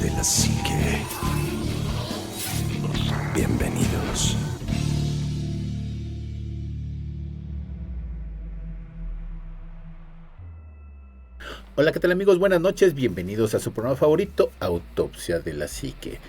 de la psique. Bienvenidos. Hola, ¿qué tal amigos? Buenas noches, bienvenidos a su programa favorito, Autopsia de la Psique.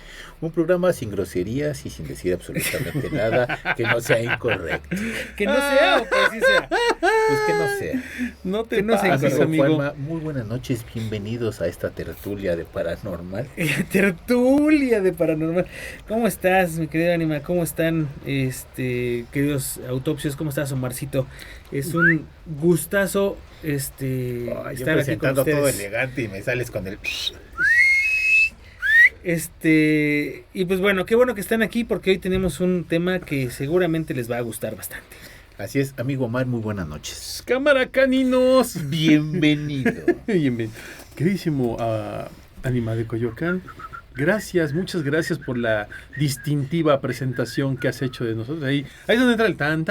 Un programa sin groserías y sin decir absolutamente nada que no sea incorrecto. Que no sea o que sí sea. Pues que no sea. No te Que no sea pases, amigo. amigo. Juanma, muy buenas noches, bienvenidos a esta tertulia de paranormal. Tertulia de paranormal. ¿Cómo estás, mi querido Anima? ¿Cómo están, queridos autopsios? ¿Cómo estás, Omarcito? Es un gustazo, Yo estar aquí con presentando ustedes. todo elegante y me sales con el... Y pues bueno, qué bueno que están aquí porque hoy tenemos un tema que seguramente les va a gustar bastante. Así es, amigo Omar, muy buenas noches. Cámara, caninos. Bienvenido. Bien. Queridísimo Anima de Coyoacán, muchas gracias por la distintiva presentación que has hecho de nosotros. Ahí es donde entra el tan,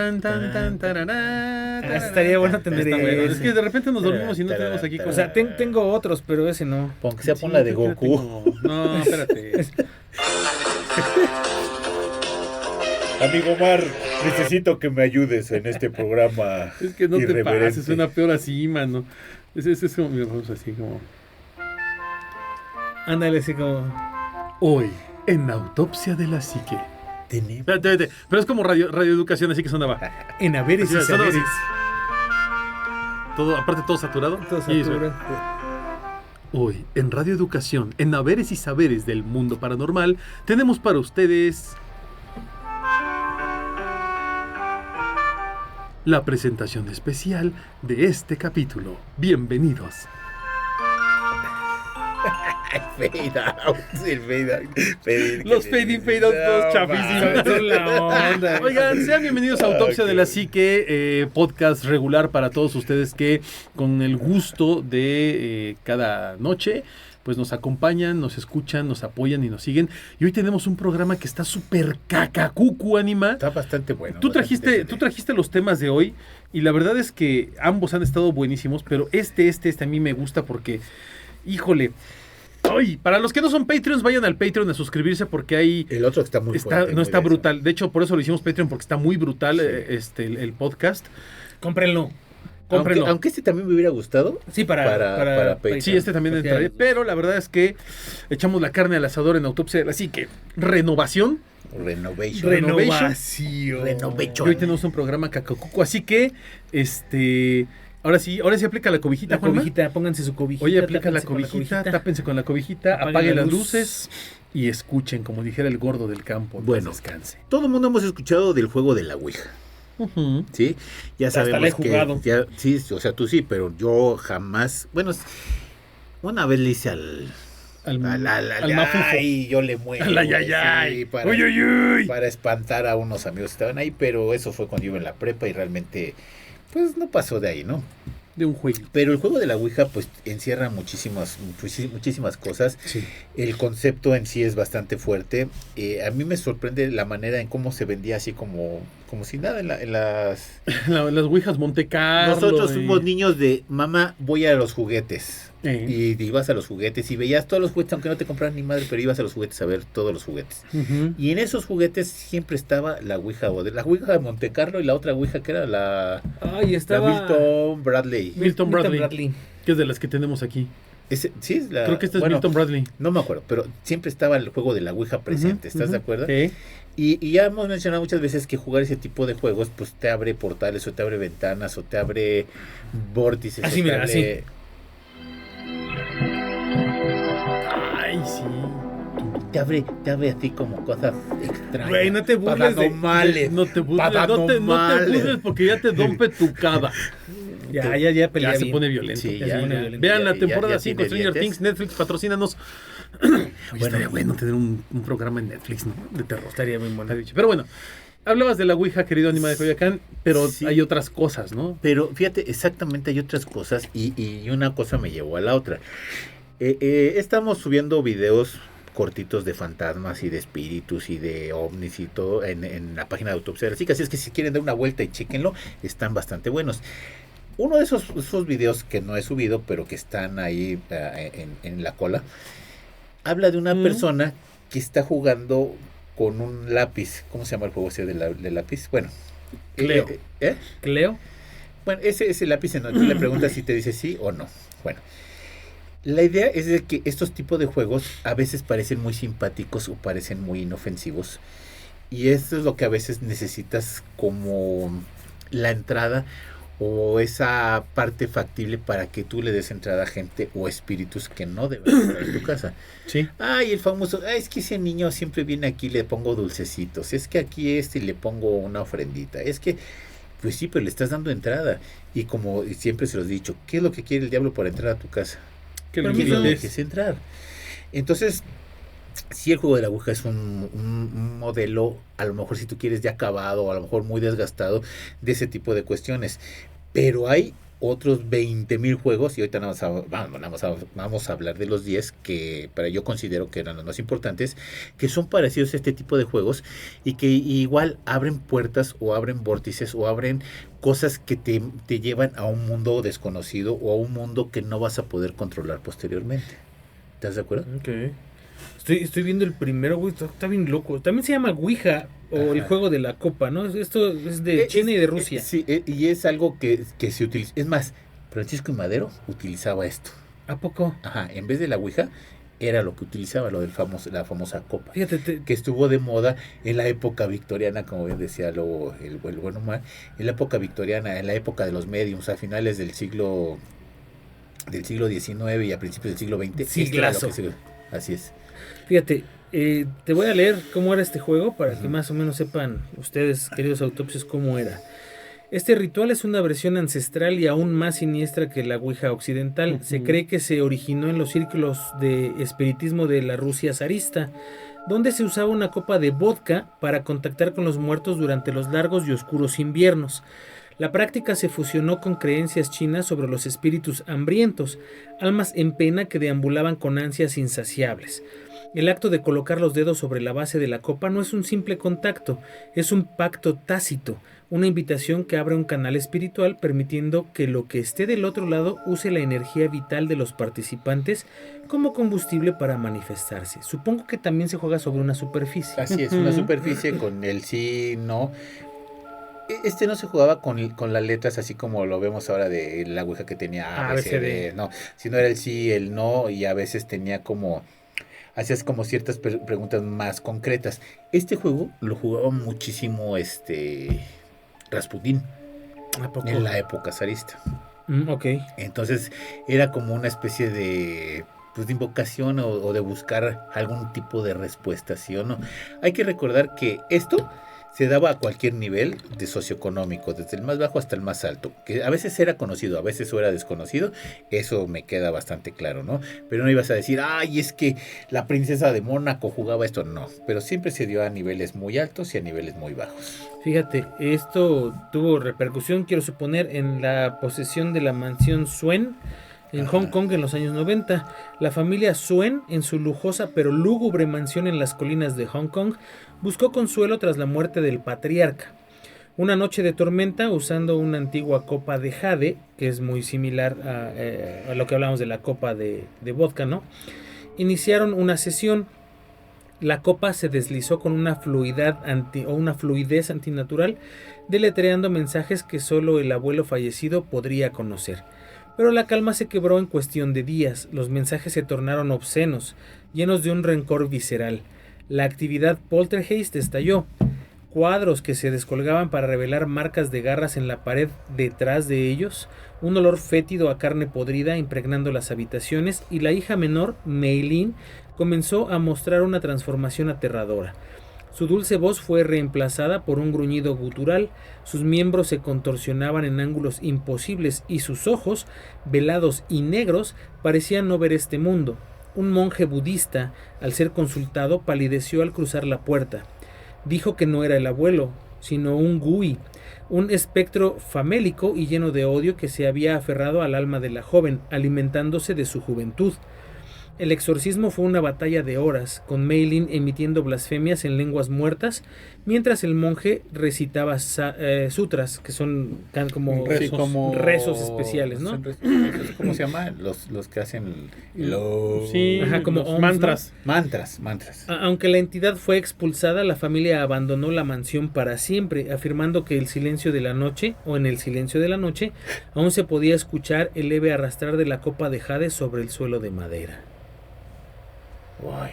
tarará. Estaría bueno tener Está bueno. ese. Es que de repente nos dormimos y no tenemos aquí O sea, tengo otros, pero ese no. Aunque sea pon Sí, la de creo que Goku. No, espérate. Amigo Omar, necesito que me ayudes en este programa. Es que no te irreverente. pases, suena peor así, mano. Es como, mira, vamos así como... Ándale, así como... Hoy, en Autopsia de la Psique. Tenemos... Espérate. Pero es como radioeducación, así que sonaba. En haberes y Así, sonaba saberes. Aparte todo saturado. Todo Sí, saturado. Hoy, en Radio Educación, en Haberes y Saberes del Mundo Paranormal, tenemos para ustedes la presentación especial de este capítulo. Bienvenidos. Fade out, el fade out. Los fade in, fade out, todos chafísimos. Son la onda. Oigan, sean bienvenidos a Autopsia de la Psique, podcast regular para todos ustedes que con el gusto de cada noche pues nos acompañan, nos escuchan, nos apoyan y nos siguen. Y hoy tenemos un programa que está súper cacacucu, Anima. Está bastante bueno. Tú trajiste los temas de hoy y la verdad es que ambos han estado buenísimos, pero este a mí me gusta porque, híjole, ay, para los que no son Patreons, vayan al Patreon a suscribirse porque ahí El otro está muy fuerte. no está brutal. De hecho, por eso lo hicimos Patreon porque está muy brutal el podcast. Cómprenlo. Aunque este también me hubiera gustado. Sí, para Patreon. Sí, este también Porque entraría, pero la verdad es que echamos la carne al asador en Autopsia, así que renovación. Renovation. Y Renovation. hoy tenemos un programa cacacuco, así que ahora sí aplica la cobijita, La Juanma. cobijita, pónganse su cobijita. Oye, aplica la tápense con cobijita, tápense con la cobijita, apaguen las luces y escuchen, como dijera el gordo del campo. Bueno. Descanse. Todo el mundo hemos escuchado del juego de la Ouija. Ujú. ¿Sí? Ya Hasta sabemos la he que jugado. sí, o sea, tú sí, pero yo jamás. Bueno, una vez le hice al mafufo. ay, yo le muero. Al güey, ayayay. sí, Uy, uy, uy. para espantar a unos amigos que estaban ahí, pero eso fue cuando yo iba en la prepa y realmente, pues no pasó de ahí, ¿no? De un juego. Pero el juego de la Ouija, pues encierra muchísimas cosas. Sí. El concepto en sí es bastante fuerte. A mí me sorprende la manera en cómo se vendía así como si nada en las... Las ouijas Monte Carlo. Nosotros fuimos niños de, mamá, voy a los juguetes. Y Y ibas a los juguetes y veías todos los juguetes, aunque no te compraran ni madre, pero ibas a los juguetes a ver todos los juguetes. Y en esos juguetes siempre estaba la Ouija, la Ouija de Monte Carlo y la otra Ouija que era la Estaba Milton Bradley. Milton Bradley, que es de las que tenemos aquí. Sí, es la, Creo que este es bueno, Milton Bradley. no me acuerdo, pero siempre estaba el juego de la Ouija presente, ¿estás de acuerdo? Sí. Y ya hemos mencionado muchas veces que jugar ese tipo de juegos pues te abre portales o te abre ventanas o te abre vórtices. Así, o te mira, abre... Ay, sí. Te abre así como cosas extrañas. Güey, no te burles paranormales. No te burles porque ya te dompe tu cada. Ya pelea Ya se bien. pone violento. Sí, Ya ya, se pone ya, violento. Vean la ya temporada tiene 5 Stranger dientes. Things, Netflix, patrocínanos. Oye, estaría bueno tener un programa en Netflix, ¿no? De terror. Estaría bien bueno. Pero bueno, hablabas de la Ouija, querido Anima de Coyoacán, pero Sí. hay otras cosas, ¿no? Pero fíjate, exactamente hay otras cosas y una cosa me llevó a la otra. Estamos subiendo videos cortitos de fantasmas y de espíritus y de ovnis y todo en la página de Autopsia de la Psique, así es que si quieren dar una vuelta y chéquenlo, están bastante buenos. Uno de esos videos que no he subido, pero que están ahí en la cola, habla de una persona que está jugando con un lápiz. ¿Cómo se llama el juego ese de lápiz? Bueno. Cleo. Cleo. Bueno, ese lápiz en donde tú le preguntas si te dice sí o no. Bueno. La idea es de que estos tipos de juegos a veces parecen muy simpáticos o parecen muy inofensivos. Y esto es lo que a veces necesitas como la entrada o esa parte factible para que tú le des entrada a gente o espíritus que no deben estar en tu casa. Sí. Ay, el famoso, es que ese niño siempre viene aquí y le pongo dulcecitos. Es que aquí le pongo una ofrendita. Es que, pues sí, pero le estás dando entrada. Y como siempre se los he dicho, ¿qué es lo que quiere el diablo para entrar a tu casa? Que Que lo dejes entrar. Entonces, si el juego de la Ouija es un modelo, a lo mejor si tú quieres ya acabado, o a lo mejor muy desgastado, de ese tipo de cuestiones. Pero hay otros 20,000 juegos, y ahorita vamos a hablar de los 10 que yo considero que eran los más importantes, que son parecidos a este tipo de juegos, y que igual abren puertas, o abren vórtices, o abren cosas que te llevan a un mundo desconocido, o a un mundo que no vas a poder controlar posteriormente. ¿Estás de acuerdo? Ok. Estoy viendo el primero, güey, está bien loco. También se llama Ouija, o Ajá. el juego de la copa, ¿no? Esto es de China y de Rusia. Sí, y es algo que se utiliza. Es más, Francisco y Madero utilizaba esto. ¿A poco? Ajá, en vez de la Ouija, era lo que utilizaba, la famosa copa. Fíjate, Que estuvo de moda en la época victoriana, como bien decía luego el buen Omar, en la época victoriana, en la época de los mediums, a finales del siglo XIX y a principios del siglo XX. Siglazo. Así es. fíjate, te voy a leer cómo era este juego para que más o menos sepan ustedes, queridos autopsios, cómo era. Este ritual es una versión ancestral y aún más siniestra que la Ouija occidental. Se cree que se originó en los círculos de espiritismo de la Rusia zarista, donde se usaba una copa de vodka para contactar con los muertos durante los largos y oscuros inviernos. La práctica se fusionó con creencias chinas sobre los espíritus hambrientos, almas en pena que deambulaban con ansias insaciables. El acto de colocar los dedos sobre la base de la copa no es un simple contacto, es un pacto tácito, una invitación que abre un canal espiritual permitiendo que lo que esté del otro lado use la energía vital de los participantes como combustible para manifestarse. Supongo que también se juega sobre una superficie. Así es, una superficie con el sí, no. Este no se jugaba con las letras así como lo vemos ahora de la Ouija que tenía A, B, C, D, no, sino era el sí, el no, y a veces tenía como, hacías como ciertas preguntas más concretas. Este juego lo jugaba muchísimo Rasputín ¿A poco? en la época zarista. Ok. Entonces era como una especie de invocación o de buscar algún tipo de respuesta, ¿sí o no? Hay que recordar que esto se daba a cualquier nivel de socioeconómico, desde el más bajo hasta el más alto, que a veces era conocido, a veces era desconocido, eso me queda bastante claro, ¿no? Pero no ibas a decir, ay, es que la princesa de Mónaco jugaba esto, no, pero siempre se dio a niveles muy altos y a niveles muy bajos. Fíjate, esto tuvo repercusión, quiero suponer, en la posesión de la mansión Suen en Hong Kong en los años 90. La familia Suen, en su lujosa pero lúgubre mansión en las colinas de Hong Kong, buscó consuelo tras la muerte del patriarca. Una noche de tormenta, usando una antigua copa de jade, que es muy similar a lo que hablamos de la copa de vodka, ¿no? Iniciaron una sesión. La copa se deslizó con una fluidez antinatural, deletreando mensajes que solo el abuelo fallecido podría conocer. Pero la calma se quebró en cuestión de días. Los mensajes se tornaron obscenos, llenos de un rencor visceral. La actividad poltergeist estalló. Cuadros que se descolgaban para revelar marcas de garras en la pared detrás de ellos, un olor fétido a carne podrida impregnando las habitaciones, y la hija menor, Meilin, comenzó a mostrar una transformación aterradora. Su dulce voz fue reemplazada por un gruñido gutural, sus miembros se contorsionaban en ángulos imposibles y sus ojos, velados y negros, parecían no ver este mundo. Un monje budista, al ser consultado, palideció al cruzar la puerta. Dijo que no era el abuelo, sino un gui, un espectro famélico y lleno de odio que se había aferrado al alma de la joven, alimentándose de su juventud. El exorcismo fue una batalla de horas, con Meilin emitiendo blasfemias en lenguas muertas, mientras el monje recitaba sutras, que son como rezos especiales, ¿no? ¿Cómo se llama? Los que hacen Sí, Ajá, como los ohms, mantras. mantras. Aunque la entidad fue expulsada, la familia abandonó la mansión para siempre, afirmando que en el silencio de la noche, aún se podía escuchar el leve arrastrar de la copa de jade sobre el suelo de madera. Uy.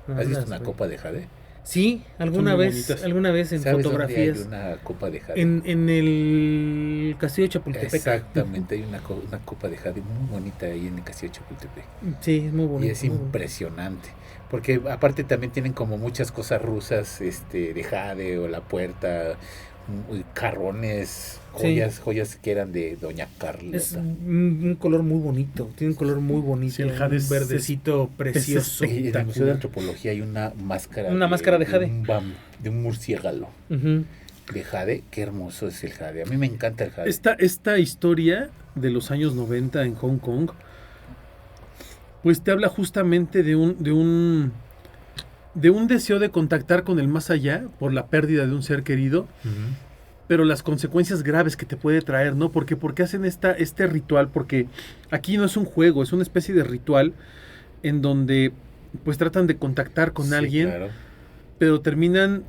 No, ¿Has visto las- una copa de jade? Sí, alguna Son muy vez bonitas. en ¿Sabes dónde fotografías. hay una copa de jade? En el castillo de Chapultepec. Exactamente, hay una copa de jade muy bonita ahí en el castillo de Chapultepec. Sí, es muy bonito. Y es muy bonito. impresionante. Porque aparte también tienen como muchas cosas rusas, de jade o la puerta, carrones, joyas que eran de Doña Carlota. Es un color muy bonito, tiene un color muy bonito, Sí, el jade un es- verdecito precioso. Y en el Museo de Antropología hay una máscara. Máscara de jade. De un murciélago Ujú. de jade. Qué hermoso es el jade. A mí me encanta el jade. Esta historia de los años 90 en Hong Kong, pues te habla justamente de un deseo de contactar con el más allá por la pérdida de un ser querido, pero las consecuencias graves que te puede traer, ¿no? Porque hacen este ritual, porque aquí no es un juego, es una especie de ritual en donde pues tratan de contactar con Sí, alguien, claro. pero terminan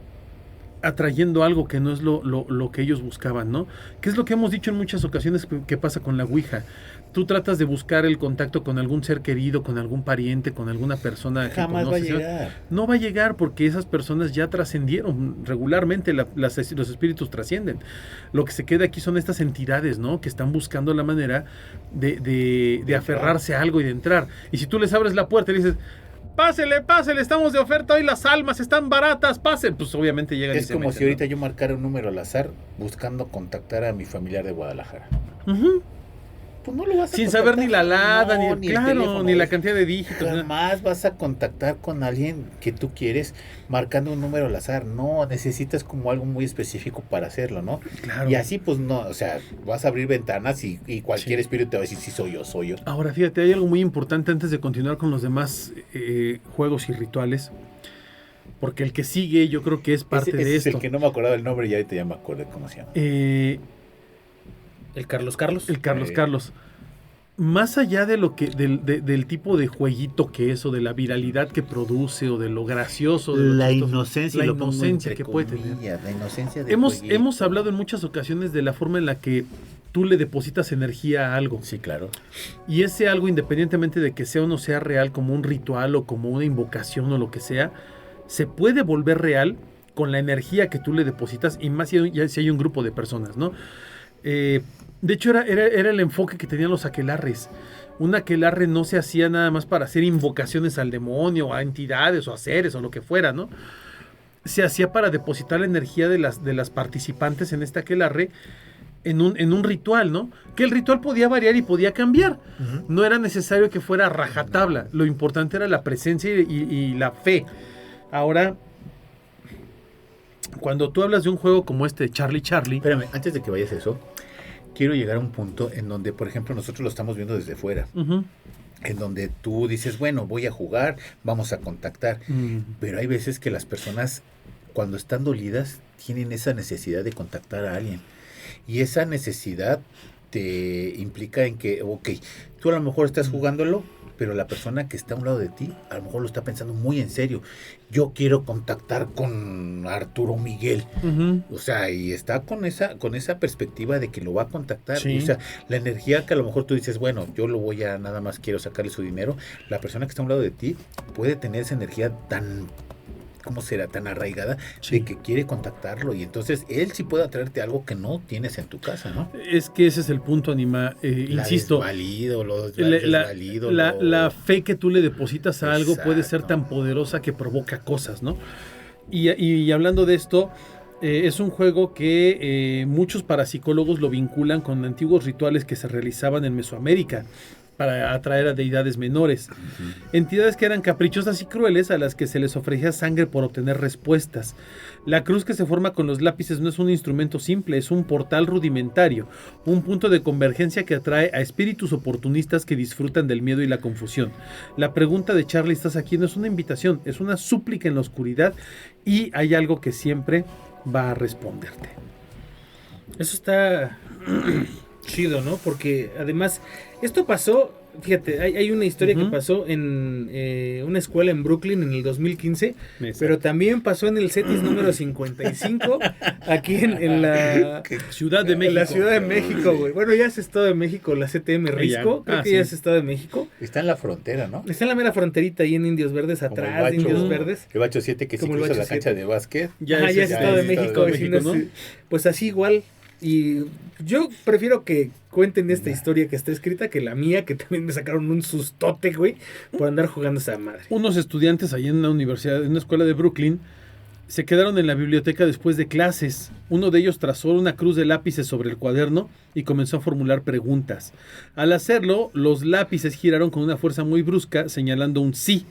atrayendo algo que no es lo que ellos buscaban, ¿no? Que es lo que hemos dicho en muchas ocasiones que pasa con la Ouija. Tú tratas de buscar el contacto con algún ser querido, con algún pariente, con alguna persona que Jamás va a conoces, ¿no? llegar. No va a llegar porque esas personas ya trascendieron. Regularmente los espíritus trascienden. Lo que se queda aquí son estas entidades, ¿no? Que están buscando la manera de aferrarse a algo y de entrar. Y si tú les abres la puerta y le dices, pásele, estamos de oferta hoy, las almas están baratas, pasen. Pues obviamente llegan y Es se como meten, si ahorita ¿no? yo marcara un número al azar buscando contactar a mi familiar de Guadalajara. Ujú. Pues no lo vas a Sin saber ni la alada, No, ni el claro, teléfono, ni la es- cantidad de dígitos. nada. Jamás vas a contactar con alguien que tú quieres marcando un número al azar. No, necesitas como algo muy específico para hacerlo, ¿no? Claro. Y así pues no, o sea, vas a abrir ventanas y cualquier Sí. espíritu te va a decir, sí, soy yo. Ahora fíjate, hay algo muy importante antes de continuar con los demás juegos y rituales. Porque el que sigue yo creo que es parte Ese de es esto. el que no me acordaba el nombre y ahorita ya me acuerdo cómo se llama. El Carlos. El Carlos. Más allá de lo que del tipo de jueguito que es, o de la viralidad que produce, o de lo gracioso, de lo La chistoso, inocencia, la y lo pongo inocencia entre que puede tener. comillas, la inocencia de Hemos hablado en muchas ocasiones de la forma en la que tú le depositas energía a algo. Sí, claro. Y ese algo, independientemente de que sea o no sea real, como un ritual o como una invocación o lo que sea, se puede volver real con la energía que tú le depositas, y más si hay un grupo de personas, ¿no? De hecho, era el enfoque que tenían los aquelarres. Un aquelarre no se hacía nada más para hacer invocaciones al demonio, a entidades o a seres o lo que fuera, ¿no? Se hacía para depositar la energía de las participantes en este aquelarre en un ritual, ¿no? Que el ritual podía variar y podía cambiar. No era necesario que fuera rajatabla. Lo importante era la presencia y la fe. Ahora, cuando tú hablas de un juego como este de Charlie, Espérame, antes de que vayas a eso, quiero llegar a un punto en donde, por ejemplo, nosotros lo estamos viendo desde fuera. ujú, En donde tú dices, bueno, voy a jugar, vamos a contactar. Pero hay veces que las personas, cuando están dolidas, tienen esa necesidad de contactar a alguien. Y esa necesidad te implica en que, ok, tú a lo mejor estás jugándolo, pero la persona que está a un lado de ti, a lo mejor lo está pensando muy en serio. Yo quiero contactar con Arturo Miguel. ujú. O sea, y está con esa perspectiva de que lo va a contactar. Sí. Y, o sea, la energía que a lo mejor tú dices, bueno, yo lo voy a, nada más quiero sacarle su dinero. La persona que está a un lado de ti puede tener esa energía tan, ¿cómo será? Tan arraigada, Sí. de que quiere contactarlo. Y entonces él sí puede atraerte algo que no tienes en tu casa, ¿no? Es que ese es el punto, Anima. Insisto, la fe que tú le depositas a algo puede ser Exacto. tan poderosa que provoca cosas, ¿no? Y hablando de esto, es un juego que muchos parapsicólogos lo vinculan con antiguos rituales que se realizaban en Mesoamérica. para atraer a deidades menores. Entidades que eran caprichosas y crueles a las que se les ofrecía sangre por obtener respuestas. La cruz que se forma con los lápices no es un instrumento simple, es un portal rudimentario, un punto de convergencia que atrae a espíritus oportunistas que disfrutan del miedo y la confusión. La pregunta de Charlie, ¿estás aquí? No es una invitación, es una súplica en la oscuridad y hay algo que siempre va a responderte. Eso está chido, ¿no? Porque además, esto pasó, fíjate, hay una historia que pasó en una escuela en Brooklyn en el 2015, Exacto. pero también pasó en el CETIS número 55, aquí en la Ciudad de México. En la Ciudad de México, güey. Bueno, ya es Estado de México, la CTM Risco, creo que ya es Estado de México. Está en la frontera, ¿no? Está en la mera fronterita ahí en Indios Verdes, Como el atrás de Indios Verdes. El Bacho 7 que sí Como el cruza Bacho la cancha 7. de básquet. Ya es Estado de México, ¿no? pues así igual. Y yo prefiero que cuenten esta historia que está escrita que la mía, que también me sacaron un sustote, güey, por andar jugando esa madre. Unos estudiantes ahí en una universidad, en una escuela de Brooklyn, se quedaron en la biblioteca después de clases. Uno de ellos trazó una cruz de lápices sobre el cuaderno y comenzó a formular preguntas. Al hacerlo, los lápices giraron con una fuerza muy brusca, señalando un sí.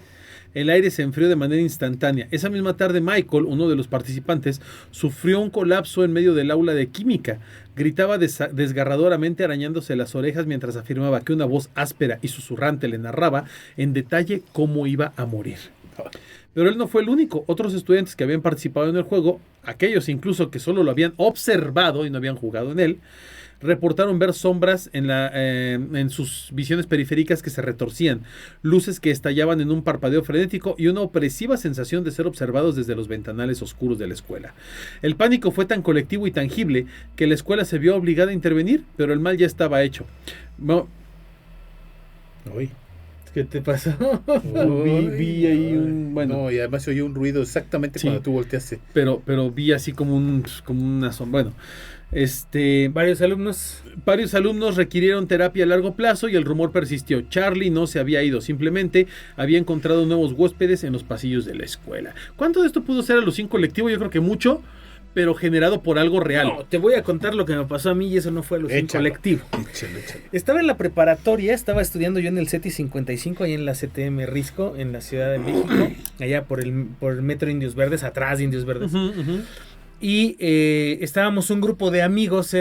El aire se enfrió de manera instantánea. Esa misma tarde, Michael, uno de los participantes, sufrió un colapso en medio del aula de química. Gritaba desgarradoramente arañándose las orejas mientras afirmaba que una voz áspera y susurrante le narraba en detalle cómo iba a morir. Pero él no fue el único. Otros estudiantes que habían participado en el juego, aquellos incluso que solo lo habían observado y no habían jugado en él, reportaron ver sombras en sus visiones periféricas que se retorcían, luces que estallaban en un parpadeo frenético y una opresiva sensación de ser observados desde los ventanales oscuros de la escuela. El pánico fue tan colectivo y tangible que la escuela se vio obligada a intervenir, pero el mal ya estaba hecho. Uy. ¿Qué te pasó? Vi ahí un... Bueno, no, y además se oyó un ruido exactamente cuando tú volteaste. Pero vi así como una sombra. Bueno, Varios alumnos requirieron terapia a largo plazo y el rumor persistió. Charlie no se había ido, simplemente había encontrado nuevos huéspedes en los pasillos de la escuela. ¿Cuánto de esto pudo ser alusión colectiva? Yo creo que mucho, pero generado por algo real. No, te voy a contar lo que me pasó a mí y eso no fue alusión colectivo. Échalo. Estaba en la preparatoria, estaba estudiando yo en el CETI 55, ahí en la CTM Risco, en la Ciudad de México, allá por el metro Indios Verdes, atrás de Indios Verdes. Y estábamos un grupo de amigos,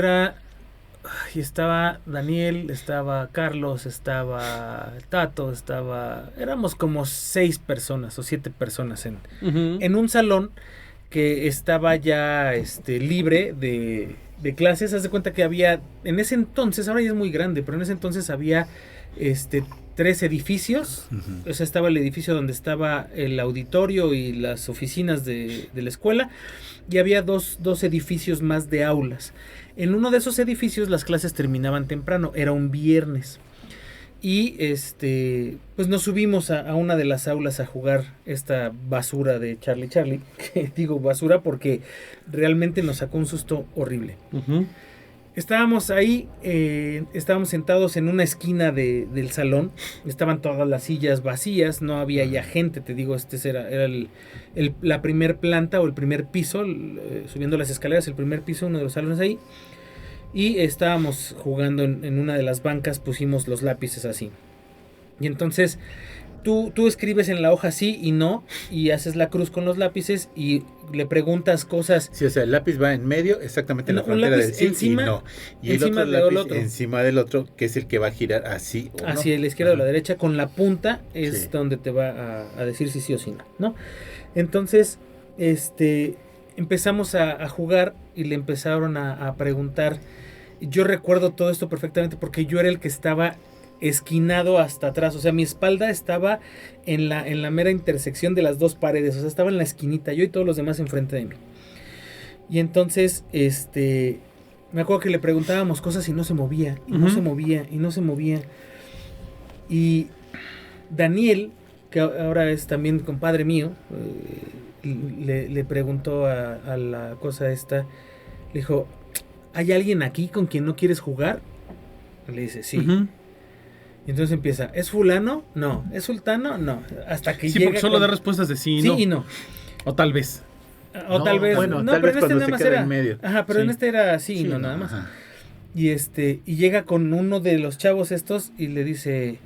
estaba Daniel, estaba Carlos, estaba Tato, éramos como 6 personas o 7 personas en un salón que estaba ya libre de clases. Haz de cuenta que había, en ese entonces, ahora ya es muy grande, pero en ese entonces había 3 edificios. O sea, estaba el edificio donde estaba el auditorio y las oficinas de la escuela, y había dos edificios más de aulas. En uno de esos edificios las clases terminaban temprano, era un viernes. Y pues nos subimos a una de las aulas a jugar esta basura de Charlie. Que digo basura porque realmente nos sacó un susto horrible. Estábamos ahí, estábamos sentados en una esquina del salón. Estaban todas las sillas vacías, no había ya gente. Te digo, era la primer planta o el primer piso, subiendo las escaleras, el primer piso, uno de los salones ahí. Y estábamos jugando en una de las bancas, pusimos los lápices así. Y entonces tú escribes en la hoja sí y no, y haces la cruz con los lápices y le preguntas cosas. Sí, o sea, el lápiz va en medio, exactamente en la frontera del sí encima, y no. Y el encima otro lápiz otro. encima del otro, que es el que va a girar así o hacia no. la izquierda o la derecha, con la punta es donde te va a decir si sí o si no. Entonces, empezamos a jugar y le empezaron a preguntar. Yo recuerdo todo esto perfectamente porque yo era el que estaba esquinado hasta atrás, o sea, mi espalda estaba en la mera intersección de las dos paredes, o sea, estaba en la esquinita, yo y todos los demás enfrente de mí. Y entonces, me acuerdo que le preguntábamos cosas y no se movía, y no se movía, y no se movía. Y Daniel, que ahora es también compadre mío, le preguntó a la cosa esta, le dijo, ¿hay alguien aquí con quien no quieres jugar? Le dice, sí. Y entonces empieza, ¿es fulano? No. ¿Es sultano? No. Hasta que sí, llega porque solo da respuestas de sí y sí no. y no. O tal vez. O tal vez. Bueno, no, tal pero vez en este cuando nada se más queda era. en medio. Ajá, pero Sí. en este era sí y Sí, no, nada más. ajá. y llega con uno de los chavos estos y le dice,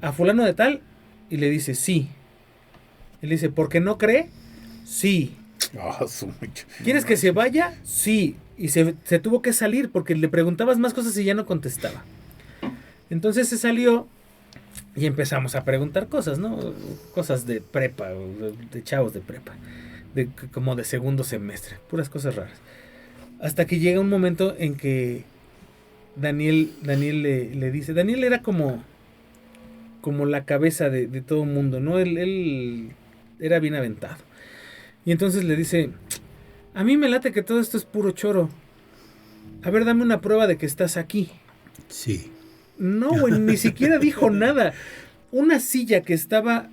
¿a fulano de tal? Y le dice, sí. Y le dice, ¿por qué no cree? Sí. ¿Quieres que se vaya? Sí. Y se tuvo que salir porque le preguntabas más cosas y ya no contestaba. Entonces se salió y empezamos a preguntar cosas, ¿no? Cosas de prepa, de chavos de prepa, como de segundo semestre, puras cosas raras. Hasta que llega un momento en que Daniel le dice, Daniel era como la cabeza de todo el mundo, ¿no? Él era bien aventado. Y entonces le dice, a mí me late que todo esto es puro choro. A ver, dame una prueba de que estás aquí. Sí. No, güey, ni siquiera dijo nada. Una silla que estaba,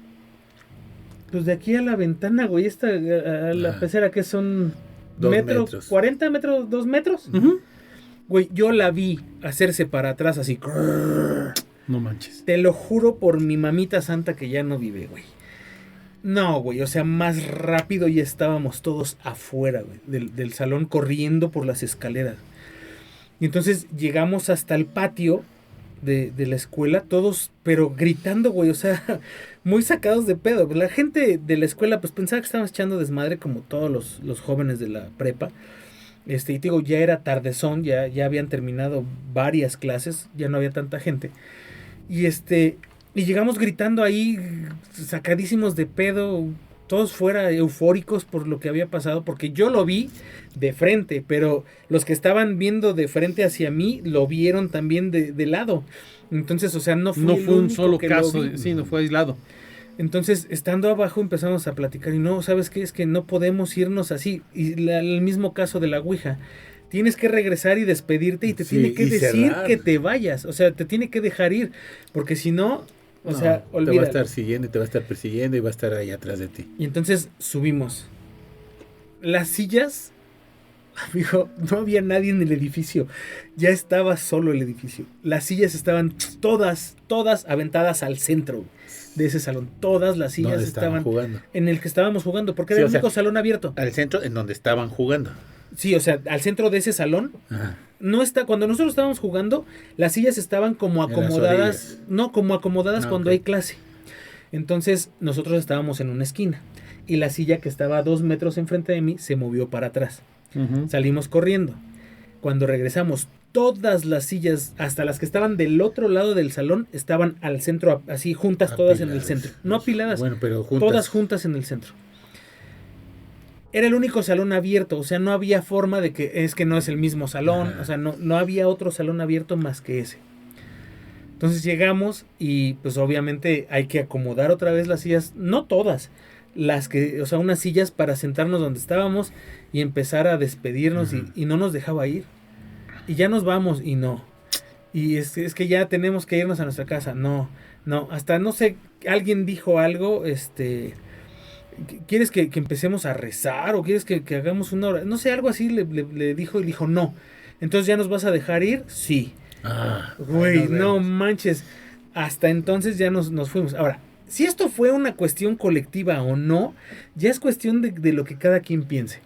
pues de aquí a la ventana, güey, a la pecera, que son 2 metros, 40 metros, 2 metros. Ujú. Güey, yo la vi hacerse para atrás así. No manches. Te lo juro por mi mamita santa que ya no vive, güey. No, güey, o sea, más rápido ya estábamos todos afuera, güey, del salón corriendo por las escaleras. Y entonces llegamos hasta el patio de la escuela, todos, pero gritando, güey, o sea, muy sacados de pedo. La gente de la escuela, pues pensaba que estábamos echando desmadre como todos los jóvenes de la prepa. Y te digo, ya era tardezón, ya habían terminado varias clases, ya no había tanta gente. Y y llegamos gritando ahí, sacadísimos de pedo, todos fuera eufóricos por lo que había pasado, porque yo lo vi de frente, pero los que estaban viendo de frente hacia mí lo vieron también de lado. Entonces, o sea, no fue un solo que caso, lo vi. sí, no fue aislado. Entonces, estando abajo empezamos a platicar y no, ¿sabes qué? Es que no podemos irnos así. Y el mismo caso de la Ouija. Tienes que regresar y despedirte y te Sí, tiene que y decir cerrar. que te vayas. O sea, te tiene que dejar ir. Porque si no, o sea, te va a olvídalo. estar siguiendo y te va a estar persiguiendo y va a estar ahí atrás de ti. Y entonces subimos. Las sillas, amigo, no había nadie en el edificio. Ya estaba solo el edificio. Las sillas estaban todas aventadas al centro de ese salón. Todas las sillas Donde estaban estaban jugando. en el que estábamos jugando, porque Sí, era o el sea, único salón abierto. Al centro en donde estaban jugando. Sí, o sea, al centro de ese salón Ajá. cuando nosotros estábamos jugando, las sillas estaban como En las acomodadas, orillas. no, como acomodadas Ah, cuando ok. hay clase. Entonces, nosotros estábamos en una esquina y la silla que estaba a 2 metros enfrente de mí se movió para atrás. Ujú. Salimos corriendo. Cuando regresamos, todas las sillas, hasta las que estaban del otro lado del salón, estaban al centro, así juntas todas en el Apiladas. centro. No apiladas, Bueno, pero juntas. todas juntas en el centro. Era el único salón abierto, o sea, no había forma de que es que no es el mismo salón, Ajá. o sea, no había otro salón abierto más que ese. Entonces llegamos y pues obviamente hay que acomodar otra vez las sillas, no todas, las que, o sea, unas sillas para sentarnos donde estábamos y empezar a despedirnos Ujú. y no nos dejaba ir. Y ya nos vamos y no. Y es que ya tenemos que irnos a nuestra casa. No, hasta no sé, alguien dijo algo, ¿quieres que empecemos a rezar o quieres que hagamos una hora? No sé, algo así le dijo y dijo no. Entonces, ¿ya nos vas a dejar ir? Sí. Ah, Güey, ahí nos no vemos. manches. Hasta entonces ya nos fuimos. Ahora, si esto fue una cuestión colectiva o no, ya es cuestión de lo que cada quien piense.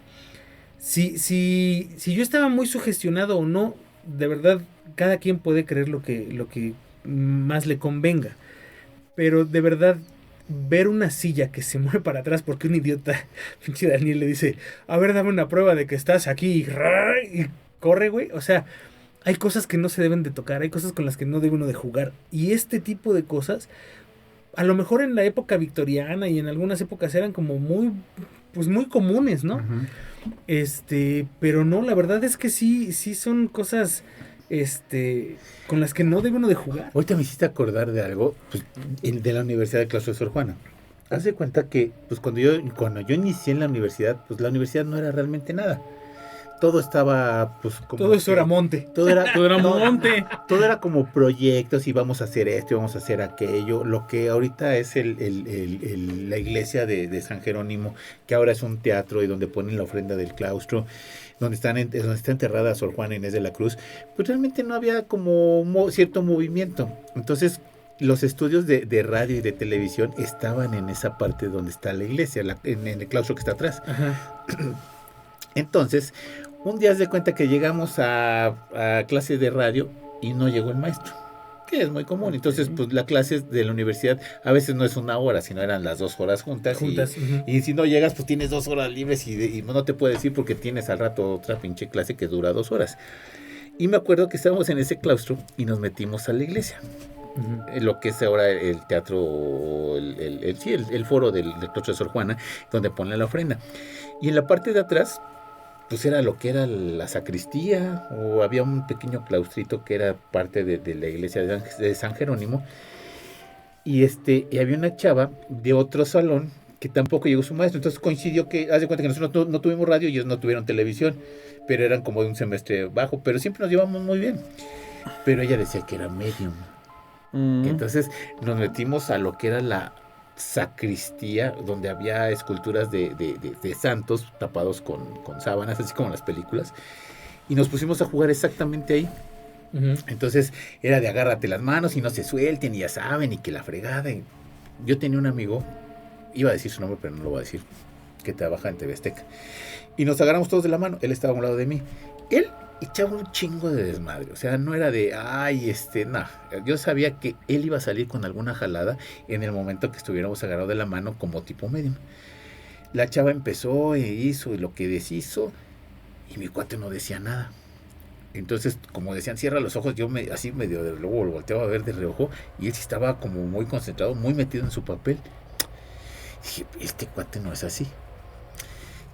Si yo estaba muy sugestionado o no, de verdad, cada quien puede creer lo que más le convenga. Pero de verdad, ver una silla que se mueve para atrás porque un idiota, pinche Daniel, le dice, a ver, dame una prueba de que estás aquí, y corre, güey. O sea, hay cosas que no se deben de tocar, hay cosas con las que no debe uno de jugar. Y este tipo de cosas, a lo mejor en la época victoriana y en algunas épocas eran como muy comunes, ¿no? Ujú. Pero no, la verdad es que sí son cosas, con las que no debe uno de jugar. Ahorita me hiciste acordar de algo, pues, de la Universidad de Claustro de Sor Juana. Haz de cuenta que, pues, cuando yo inicié en la universidad, pues la universidad no era realmente nada. Todo estaba, pues, como Todo eso que- era monte. Todo era, Todo era monte. todo era como proyectos y vamos a hacer esto y vamos a hacer aquello. Lo que ahorita es la iglesia de San Jerónimo, que ahora es un teatro y donde ponen la ofrenda del claustro, donde está enterrada Sor Juana Inés de la Cruz, pues realmente no había como cierto movimiento. Entonces, los estudios de radio y de televisión estaban en esa parte donde está la iglesia, en el claustro que está atrás. Ajá. Entonces, Un día haz de cuenta que llegamos a clase de radio y no llegó el maestro, que es muy común. Entonces, pues la clase de la universidad a veces no es 1 hora, sino eran las 2 horas juntas. Y si no llegas, pues tienes 2 horas libres y no te puedes ir porque tienes al rato otra pinche clase que dura 2 horas. Y me acuerdo que estábamos en ese claustro y nos metimos a la iglesia. Lo que es ahora el teatro, el foro del claustro de Sor Juana, donde ponen la ofrenda. Y en la parte de atrás, pues era lo que era la sacristía, o había un pequeño claustrito que era parte de la iglesia de San Jerónimo. Y había una chava de otro salón que tampoco llegó su maestro. Entonces coincidió que, haz de cuenta que nosotros no tuvimos radio y ellos no tuvieron televisión, pero eran como de un semestre bajo, pero siempre nos llevamos muy bien. Pero ella decía que era medium. Entonces nos metimos a lo que era la sacristía, donde había esculturas de santos tapados con sábanas, así como en las películas, y nos pusimos a jugar exactamente ahí. Entonces era de agárrate las manos y no se suelten y ya saben, y que la fregada. Y yo tenía un amigo, iba a decir su nombre pero no lo voy a decir, que trabaja en TV Azteca, y nos agarramos todos de la mano. Él estaba a un lado de mí, él echaba un chingo de desmadre, o sea, no era de, yo sabía que él iba a salir con alguna jalada en el momento que estuviéramos agarrados de la mano como tipo medium. La chava empezó e hizo lo que deshizo, y mi cuate no decía nada. Entonces, como decían, cierra los ojos, yo así medio de luego lo volteaba a ver de reojo, y él sí estaba como muy concentrado, muy metido en su papel. Dije, este cuate no es así.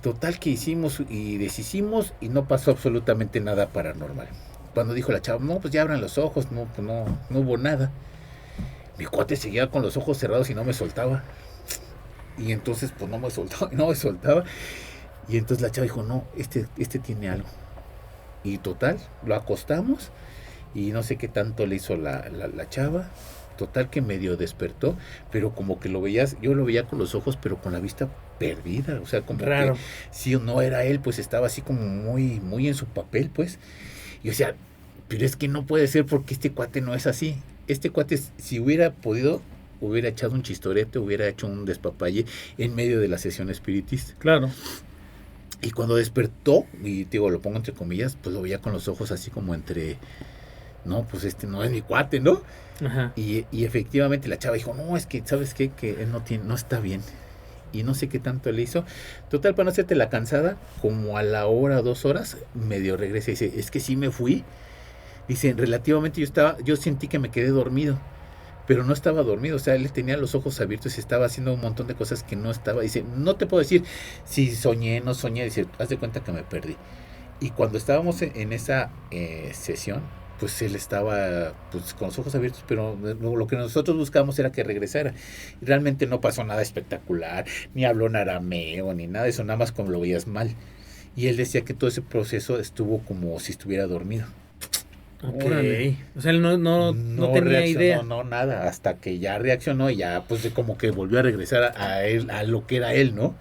Total que hicimos y deshicimos y no pasó absolutamente nada paranormal. Cuando dijo la chava, no, pues ya abran los ojos, no hubo nada. Mi cuate seguía con los ojos cerrados y no me soltaba. Y entonces pues no me soltaba. Y entonces la chava dijo, no, este tiene algo. Y total, lo acostamos y no sé qué tanto le hizo la chava. Total que medio despertó, pero como que yo lo veía con los ojos, pero con la vista perdida, o sea, como raro. Que si no era él, pues estaba así como muy, muy en su papel, pues. Y yo decía, pero es que no puede ser porque este cuate no es así. Este cuate, si hubiera podido, hubiera echado un chistorete, hubiera hecho un despapalle en medio de la sesión espiritista. Claro. Y cuando despertó, y digo, lo pongo entre comillas, pues lo veía con los ojos así como entre, no, pues este no es mi cuate, ¿no? Ajá. Y efectivamente la chava dijo, no, es que, ¿sabes qué? Que él no está bien. Y no sé qué tanto le hizo. Total, para no hacerte la cansada, como a la hora, 2 horas, medio regresa y dice, es que sí me fui. Dice, relativamente yo sentí que me quedé dormido, pero no estaba dormido. O sea, él tenía los ojos abiertos y estaba haciendo un montón de cosas que no estaba. Dice, no te puedo decir si soñé, no soñé. Dice, haz de cuenta que me perdí. Y cuando estábamos en esa sesión, pues él estaba pues con los ojos abiertos, pero lo que nosotros buscábamos era que regresara. Realmente no pasó nada espectacular, ni habló en arameo, ni nada de eso, nada más como lo veías mal. Y él decía que todo ese proceso estuvo como si estuviera dormido. Okay. O sea, él no tenía idea. No, nada, hasta que ya reaccionó y ya pues como que volvió a regresar a él, a lo que era él, ¿no?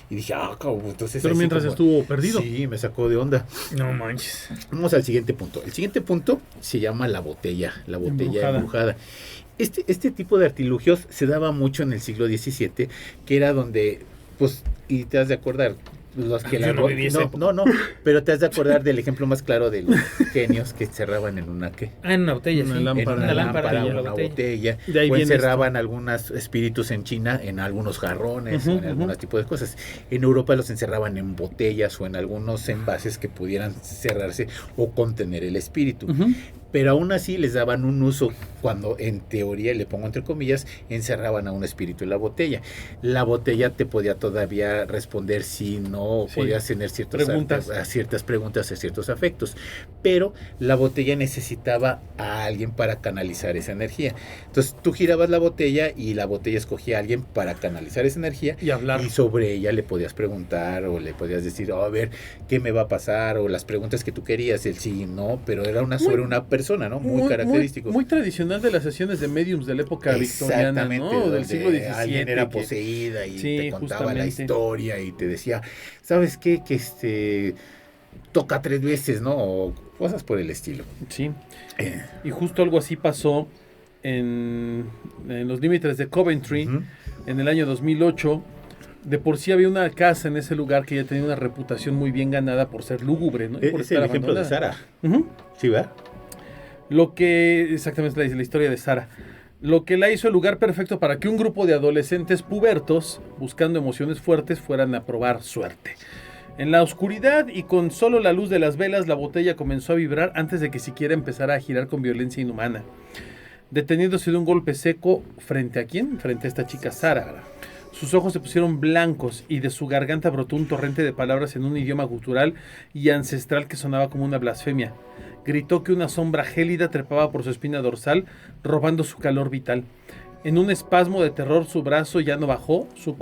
Y dije, cabrón, entonces... Pero mientras estuvo perdido. Sí, me sacó de onda. No manches. Vamos al siguiente punto. El siguiente punto se llama la botella embrujada. Este tipo de artilugios se daba mucho en el siglo XVII, que era donde, pues, y te has de acordar... Los que no, pero te has de acordar del ejemplo más claro de los genios que encerraban en una en una botella, una sí. lámpara, una lámpara, una botella, o encerraban algunos espíritus en China en algunos jarrones, o en algunos tipos de cosas. En Europa los encerraban en botellas o en algunos envases que pudieran cerrarse o contener el espíritu. Pero aún así les daban un uso cuando en teoría, le pongo entre comillas, encerraban a un espíritu en la botella. La botella te podía todavía responder si no, podías tener ciertas preguntas, a ciertos afectos. Pero la botella necesitaba a alguien para canalizar esa energía. Entonces tú girabas la botella y la botella escogía a alguien para canalizar esa energía y hablar. Y sobre ella le podías preguntar o le podías decir, a ver, ¿qué me va a pasar? O las preguntas que tú querías, el sí y no, pero era sobre una persona, ¿no? Muy característico. Muy tradicional de las sesiones de mediums de la época victoriana, ¿no? Del siglo XVII. Alguien era poseída y te contaba justamente la historia y te decía, ¿sabes qué? Que toca 3 veces, ¿no? O cosas por el estilo. Sí. Y justo algo así pasó en los límites de Coventry en el año 2008. de por sí había una casa en ese lugar que ya tenía una reputación muy bien ganada por ser lúgubre, ¿no? Y por Es el estar ejemplo de abandonada. Sara. Ujú. ¿Sí, va? Lo que, exactamente la historia de Sara, lo que la hizo el lugar perfecto para que un grupo de adolescentes pubertos, buscando emociones fuertes, fueran a probar suerte. En la oscuridad y con solo la luz de las velas, la botella comenzó a vibrar antes de que siquiera empezara a girar con violencia inhumana. Deteniéndose de un golpe seco, ¿frente a quién? Frente a esta chica Sara. Sus ojos se pusieron blancos y de su garganta brotó un torrente de palabras en un idioma gutural y ancestral que sonaba como una blasfemia. Gritó que una sombra gélida trepaba por su espina dorsal, robando su calor vital. En un espasmo de terror, su brazo ya no bajó su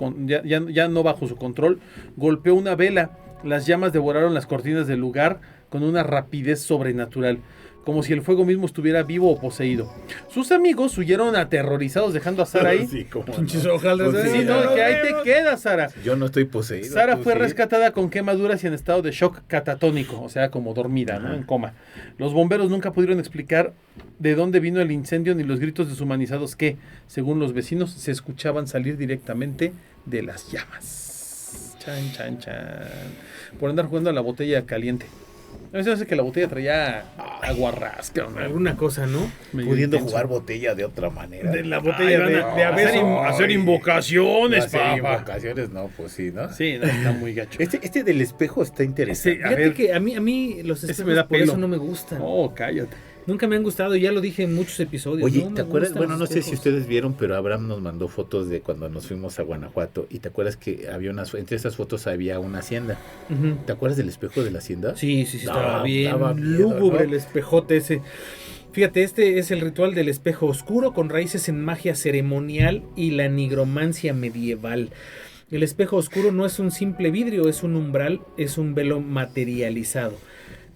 control, golpeó una vela. Las llamas devoraron las cortinas del lugar con una rapidez sobrenatural, como si el fuego mismo estuviera vivo o poseído. Sus amigos huyeron aterrorizados, dejando a Sara ahí. Sí, cómo Pinches no. hojaldras, Pues Sí, sí, no, no, que ahí te quedas, Sara. Yo no estoy poseído. Sara tú fue sí. rescatada con quemaduras y en estado de shock catatónico, o sea, como dormida, ¿no? Ajá. En coma. Los bomberos nunca pudieron explicar de dónde vino el incendio ni los gritos deshumanizados que, según los vecinos, se escuchaban salir directamente de las llamas. Chan, chan, chan. Por andar jugando a la botella caliente. A veces hace que la botella traía aguarrasca, ¿no? Alguna cosa, ¿no? Medio Pudiendo intenso. jugar botella de otra manera. De la botella de no, haber no, hacer ay. invocaciones, Hacer papá. invocaciones, no, pues sí, ¿no? Sí, no, está muy gacho. Este del espejo está interesante. A Fíjate ver. que a mí los Ese espejos me da por pelo. eso no me gustan. Oh, cállate. Nunca me han gustado, ya lo dije en muchos episodios. Oye, no me ¿te acuerdas? gustan Bueno, los no sé si espejos. ustedes vieron, pero Abraham nos mandó fotos de cuando nos fuimos a Guanajuato. Y te acuerdas que había entre esas fotos había una hacienda. Ujú. ¿Te acuerdas del espejo de la hacienda? Sí, estaba No, bien daba miedo, lúgubre ¿no? el espejote ese. Fíjate, este es el ritual del espejo oscuro con raíces en magia ceremonial y la nigromancia medieval. El espejo oscuro no es un simple vidrio, es un umbral, es un velo materializado.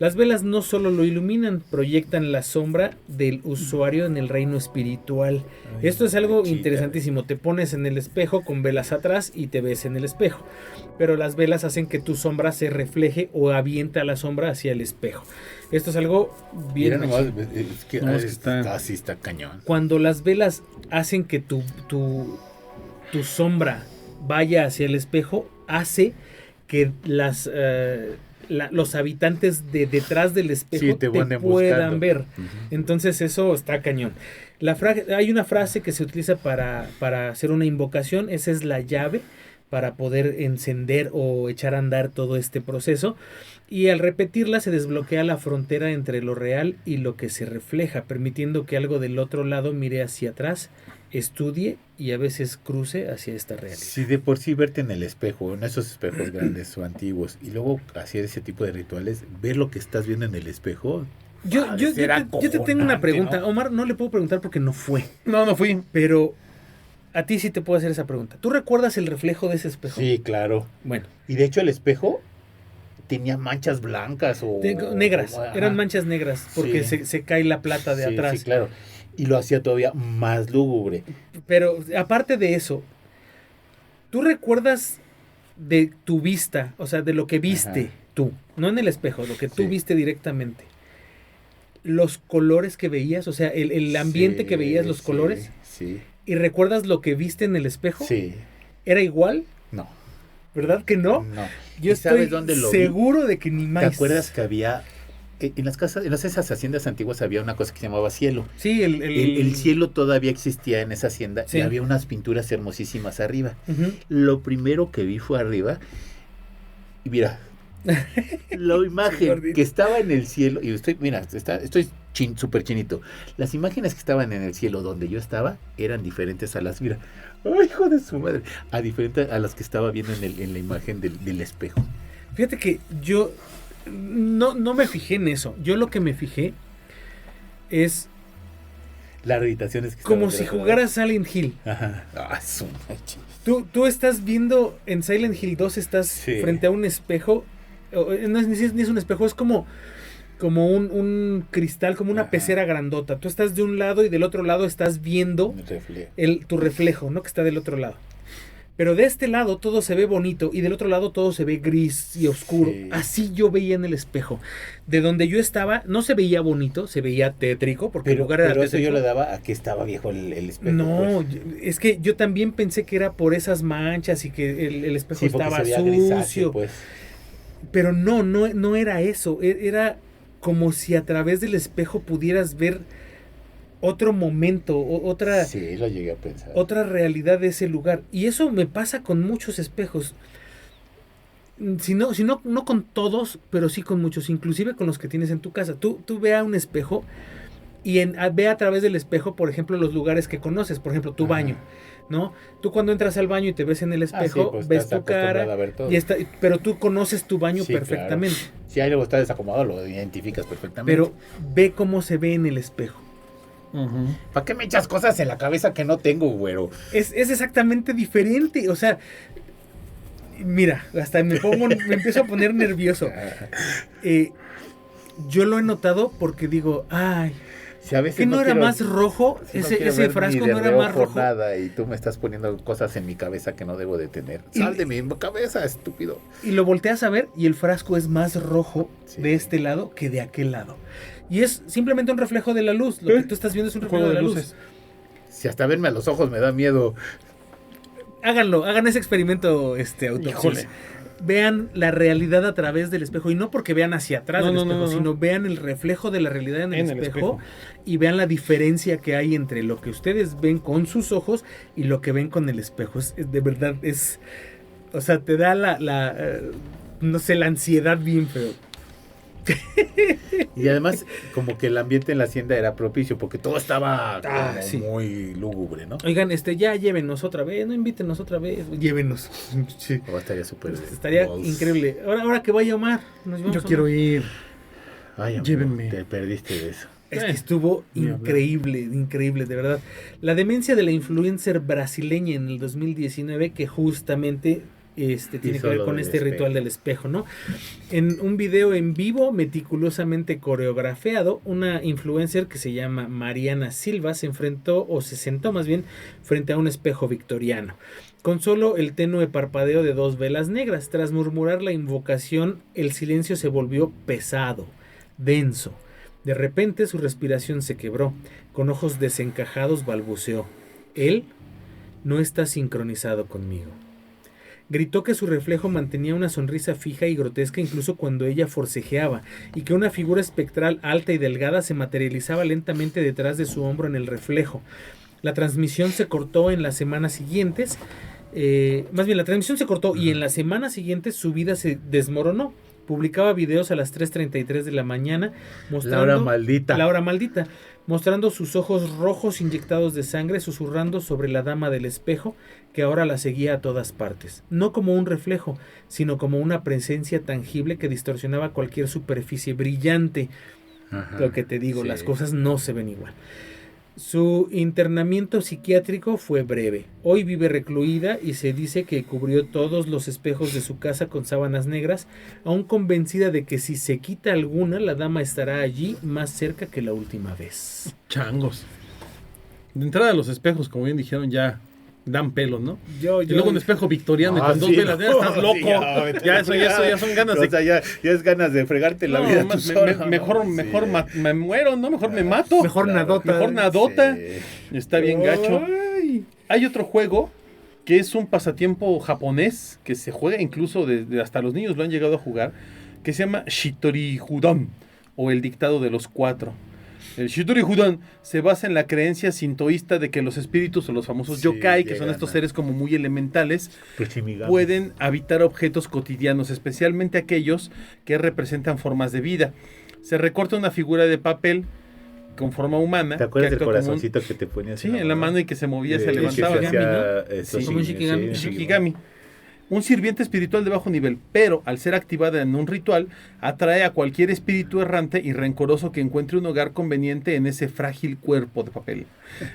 Las velas no solo lo iluminan, proyectan la sombra del usuario en el reino espiritual. Ay, Esto es algo chica. interesantísimo. Te pones en el espejo con velas atrás y te ves en el espejo. Pero las velas hacen que tu sombra se refleje o avienta la sombra hacia el espejo. Esto es algo bien Mira nomás, machín. es que No, es que está- así está cañón. Cuando las velas hacen que tu sombra vaya hacia el espejo, hace que los habitantes de detrás del espejo Sí, te te van puedan buscando. ver. Ujú. Entonces eso está cañón. Hay una frase que se utiliza para hacer una invocación, esa es la llave para poder encender o echar a andar todo este proceso. Y al repetirla se desbloquea la frontera entre lo real y lo que se refleja, permitiendo que algo del otro lado mire hacia atrás, estudie y a veces cruce hacia esta realidad. Si de por sí verte en el espejo, en esos espejos grandes o antiguos, y luego hacer ese tipo de rituales, ver lo que estás viendo en el espejo. Yo te tengo una acojonante, pregunta. ¿no? Omar, no le puedo preguntar porque no fue, No fui. pero a ti sí te puedo hacer esa pregunta. ¿Tú recuerdas el reflejo de ese espejo? Sí, claro. Bueno, Y de hecho el espejo tenía manchas blancas o negras, ajá. eran manchas negras porque Sí. se cae la plata de Sí, atrás. sí, claro. Y lo hacía todavía más lúgubre. Pero aparte de eso, ¿tú recuerdas de tu vista, o sea, de lo que viste Ajá. tú, no en el espejo, lo que tú Sí. viste directamente? Los colores que veías, o sea, el ambiente que veías, los colores, Sí, y recuerdas lo que viste en el espejo, sí. ¿era igual? No, ¿Verdad que no? no. Yo ¿Y sabes estoy dónde lo vi? seguro de que ni ¿Te más. acuerdas que había en las casas, en esas haciendas antiguas había una cosa que se llamaba cielo? Sí, El cielo todavía existía en esa hacienda Sí. y había unas pinturas hermosísimas arriba. Ujú. Lo primero que vi fue arriba y mira, la Sí, imagen gordito. que estaba en el cielo, y estoy súper chinito. Las imágenes que estaban en el cielo donde yo estaba eran diferentes a las, mira, ¡ay, hijo de su madre! A diferentes a las que estaba viendo en la imagen del espejo. Fíjate que yo no me fijé en eso. Yo lo que me fijé es Las habitaciones que como estaban si grabadas. jugaras Silent Hill. Ajá. Ah, su manche. Tú estás viendo en Silent Hill 2, estás Sí. frente a un espejo. No es ni es un espejo, es como un cristal, como una Ajá. pecera grandota. Tú estás de un lado y del otro lado estás viendo Me refleja. tu reflejo, ¿no? Que está del otro lado. Pero de este lado todo se ve bonito y del otro lado todo se ve gris y oscuro. Sí. Así yo veía en el espejo. De donde yo estaba no se veía bonito, se veía tétrico porque el Pero, lugar era pero eso tétrico. yo le daba a que estaba viejo el espejo. No, pues. es que yo también pensé que era por esas manchas y que el espejo Sí, porque estaba se veía grisáceo, sucio. pues. Pero no era eso. Era como si a través del espejo pudieras ver otro momento, otra, Sí, lo llegué a pensar. otra realidad de ese lugar. Y eso me pasa con muchos espejos. Si no, no con todos, pero sí con muchos, inclusive con los que tienes en tu casa. Tú ve a un espejo y ve a través del espejo, por ejemplo, los lugares que conoces, por ejemplo, tu Ajá. baño, ¿no? Tú cuando entras al baño y te ves en el espejo, sí, pues, ves estás tu cara, acostumbrado a ver todo. pero tú conoces tu baño Sí, perfectamente. claro. Si algo está desacomodado, lo identificas perfectamente. Pero ve cómo se ve en el espejo. Ujú. ¿Para qué me echas cosas en la cabeza que no tengo, güero? Es exactamente diferente. O sea, mira, hasta me empiezo a poner nervioso. Yo lo he notado porque digo, ay, Si a veces ¿que no era quiero- más rojo? si no ese quiero ese ver frasco ni de no era más reojo rojo. nada y tú me estás poniendo cosas en mi cabeza que no debo de tener. Y- Sal de mi cabeza, estúpido. Y lo volteas a ver y el frasco es más rojo Sí. de este lado que de aquel lado. Y es simplemente un reflejo de la luz. Lo que tú estás viendo es un reflejo Juego de de la luz. luces. Si hasta verme a los ojos me da miedo. Háganlo, hagan ese experimento, autopsia. Híjole. Vean la realidad a través del espejo y no porque vean hacia atrás No, del no, espejo, no, no. sino vean el reflejo de la realidad en el En el espejo, espejo. y vean la diferencia que hay entre lo que ustedes ven con sus ojos y lo que ven con el espejo. De verdad es, o sea, te da no sé, la ansiedad bien feo. Y además, como que el ambiente en la hacienda era propicio, porque todo estaba como Sí. muy lúgubre, ¿no? Oigan, ya llévenos otra vez, no invítenos otra vez, llévenos. Sí. O estaría súper. Estaría balls. increíble. Ahora que vaya Omar, nos vamos Yo a quiero Omar. ir. Ay, amigo, Llévenme. te perdiste de eso. Es que estuvo ni hablar. increíble, de verdad. La demencia de la influencer brasileña en el 2019, que justamente tiene Hizo que ver lo con del este espejo. ritual del espejo, ¿no? En un video en vivo, meticulosamente coreografiado, una influencer que se llama Mariana Silva se sentó más bien frente a un espejo victoriano, con solo el tenue parpadeo de 2 velas negras. Tras murmurar la invocación, el silencio se volvió pesado, denso. De repente su respiración se quebró. Con ojos desencajados balbuceó: él no está sincronizado conmigo. Gritó que su reflejo mantenía una sonrisa fija y grotesca incluso cuando ella forcejeaba, y que una figura espectral alta y delgada se materializaba lentamente detrás de su hombro en el reflejo. La transmisión se cortó en las semanas siguientes. La transmisión se cortó y en las semanas siguientes su vida se desmoronó. Publicaba videos a las 3:33 de la mañana mostrando La hora maldita. mostrando sus ojos rojos inyectados de sangre, susurrando sobre la dama del espejo, que ahora la seguía a todas partes, no como un reflejo, sino como una presencia tangible que distorsionaba cualquier superficie brillante. Ajá, Lo que te digo, sí. las cosas no se ven igual. Su internamiento psiquiátrico fue breve. Hoy vive recluida y se dice que cubrió todos los espejos de su casa con sábanas negras, aún convencida de que si se quita alguna, la dama estará allí más cerca que la última vez. Changos. De entrada, los espejos, como bien dijeron, ya dan pelo, ¿no? Yo, Y luego un espejo victoriano y con 2 velas, ya estás loco. Sí, ya, eso ya son ganas O de... sea, ya es ganas de fregarte la No, vida. me- tú solo, ¿no? mejor Sí. me muero, ¿no? Mejor me mato. Mejor nadota. Mejor nadota. Sí. Está bien gacho. Ay. Hay otro juego que es un pasatiempo japonés que se juega incluso hasta los niños lo han llegado a jugar, que se llama Shitori-Judon o el dictado de los 4. El Shitori-Judon se basa en la creencia sintoísta de que los espíritus o los famosos Sí, yokai, que son llegan estos a- seres como muy elementales, Pues Shinigami. pueden habitar objetos cotidianos, especialmente aquellos que representan formas de vida. Se recorta una figura de papel con forma humana. ¿Te acuerdas que del actúa como un- corazoncito que te ponías Sí, en la mano y que se movía, se que levantaba. hacía Shikigami, eso, Sí, como un shikigami. Shikigami. un sirviente espiritual de bajo nivel, pero al ser activada en un ritual, atrae a cualquier espíritu errante y rencoroso que encuentre un hogar conveniente en ese frágil cuerpo de papel.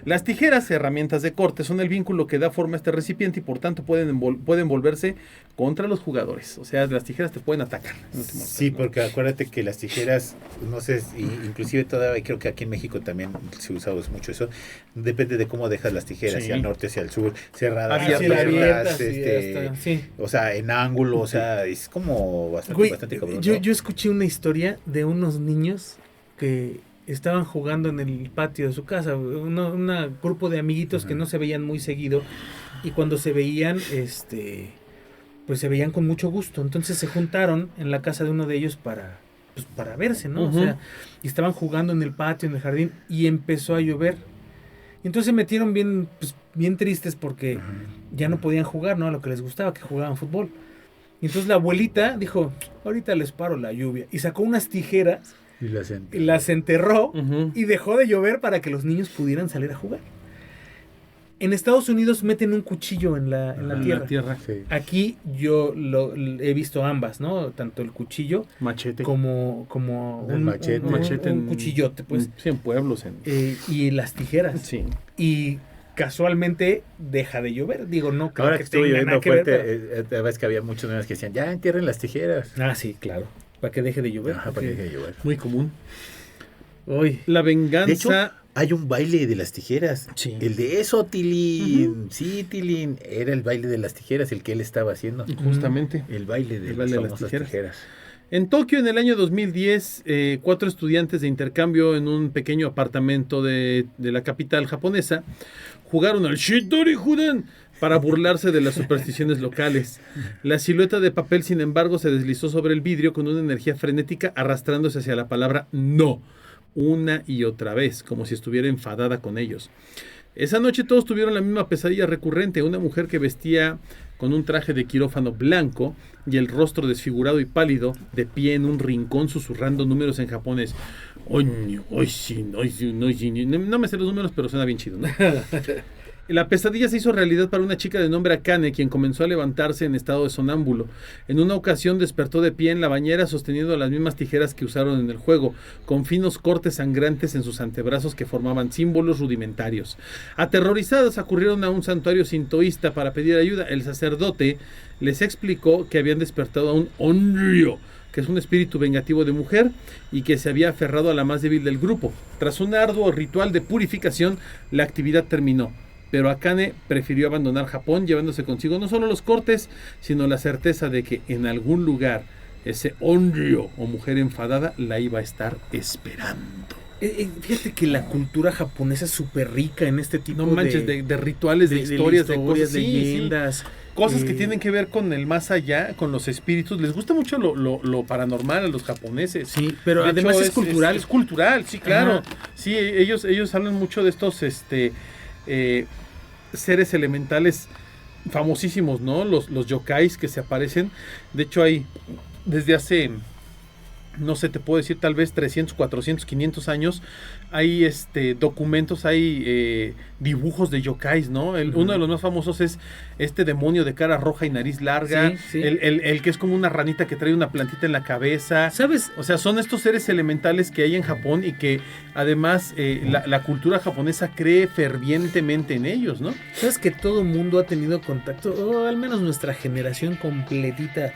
Las tijeras, herramientas de corte, son el vínculo que da forma a este recipiente y por tanto pueden volverse contra los jugadores. O sea, las tijeras te pueden atacar. Sí, porque acuérdate que las tijeras, no sé, inclusive todavía creo que aquí en México también se usa mucho eso. Depende de cómo dejas las tijeras, Sí. si al norte, si al sur, cerradas, Abiertas, Sí. o sea, en ángulo, o sea, es como Güey, bastante cabrón, yo ¿no? escuché una historia de unos niños que estaban jugando en el patio de su casa, un grupo de amiguitos que no se veían muy seguido y cuando se veían, pues se veían con mucho gusto. Entonces se juntaron en la casa de uno de ellos para verse, ¿no? Ujú. O sea, y estaban jugando en el patio, en el jardín y empezó a llover. Y entonces se metieron bien tristes porque ya no podían jugar, ¿no? A lo que les gustaba, que jugaban fútbol. Y entonces la abuelita dijo, ahorita les paro la lluvia. Y sacó unas tijeras, Y y las enterró Ujú. y dejó de llover para que los niños pudieran salir a jugar. En Estados Unidos meten un cuchillo en la tierra. Sí. Aquí yo he visto ambas, ¿no? Tanto el cuchillo Machete. como El machete. un cuchillote, pues. Sí, en pueblos. Y las tijeras. Sí. Y casualmente deja de llover. Digo, no creo Ahora que estuvo tenga nada lloviendo que ver, fuerte, ves que había muchos niños que decían, ya entierren las tijeras. pero- Ah, sí, claro. Para que deje de llover. Ajá, para que deje de llover. Muy común. Uy. La De hecho, venganza. hay un baile de las tijeras. Sí. El de eso, Tilín. Sí, Tilín. Era el baile de las tijeras el que él estaba haciendo. Justamente. El baile de El las baile de las famosas tijeras. tijeras. En Tokio, en el año 2010, 4 estudiantes de intercambio en un pequeño apartamento de la capital japonesa jugaron al Shitori Judan para burlarse de las supersticiones locales. La silueta de papel, sin embargo, se deslizó sobre el vidrio con una energía frenética, arrastrándose hacia la palabra no, una y otra vez, como si estuviera enfadada con ellos. Esa noche todos tuvieron la misma pesadilla recurrente, una mujer que vestía con un traje de quirófano blanco y el rostro desfigurado y pálido, de pie en un rincón susurrando números en japonés. No me sé los números, pero suena bien chido, ¿no? La pesadilla se hizo realidad para una chica de nombre Akane, quien comenzó a levantarse en estado de sonámbulo. En una ocasión despertó de pie en la bañera sosteniendo las mismas tijeras que usaron en el juego, con finos cortes sangrantes en sus antebrazos que formaban símbolos rudimentarios. Aterrorizadas acudieron a un santuario sintoísta para pedir ayuda. El sacerdote les explicó que habían despertado a un Onryo, que es un espíritu vengativo de mujer y que se había aferrado a la más débil del grupo. Tras un arduo ritual de purificación, la actividad terminó. Pero Akane prefirió abandonar Japón llevándose consigo no solo los cortes, sino la certeza de que en algún lugar ese Onryo o mujer enfadada la iba a estar esperando. Fíjate que la cultura japonesa es súper rica en este tipo No manches, de rituales, de historias, de cosas, sí, leyendas. cosas que tienen que ver con el más allá, con los espíritus. Les gusta mucho lo paranormal a los japoneses. Sí, pero De además hecho, es cultural. Es cultural, sí, claro. Ajá. Sí, ellos hablan mucho de estos seres elementales famosísimos, ¿no? Los yokais que se aparecen. De hecho, hay desde hace, no sé, te puedo decir tal vez 300, 400, 500 años, hay documentos, hay dibujos de yokais, ¿no? Uno de los más famosos es este demonio de cara roja y nariz larga, Sí, sí. el que es como una ranita que trae una plantita en la cabeza. ¿Sabes? O sea, son estos seres elementales que hay en Japón y que además la cultura japonesa cree fervientemente en ellos, ¿no? ¿Sabes que todo mundo ha tenido contacto, o al menos nuestra generación completita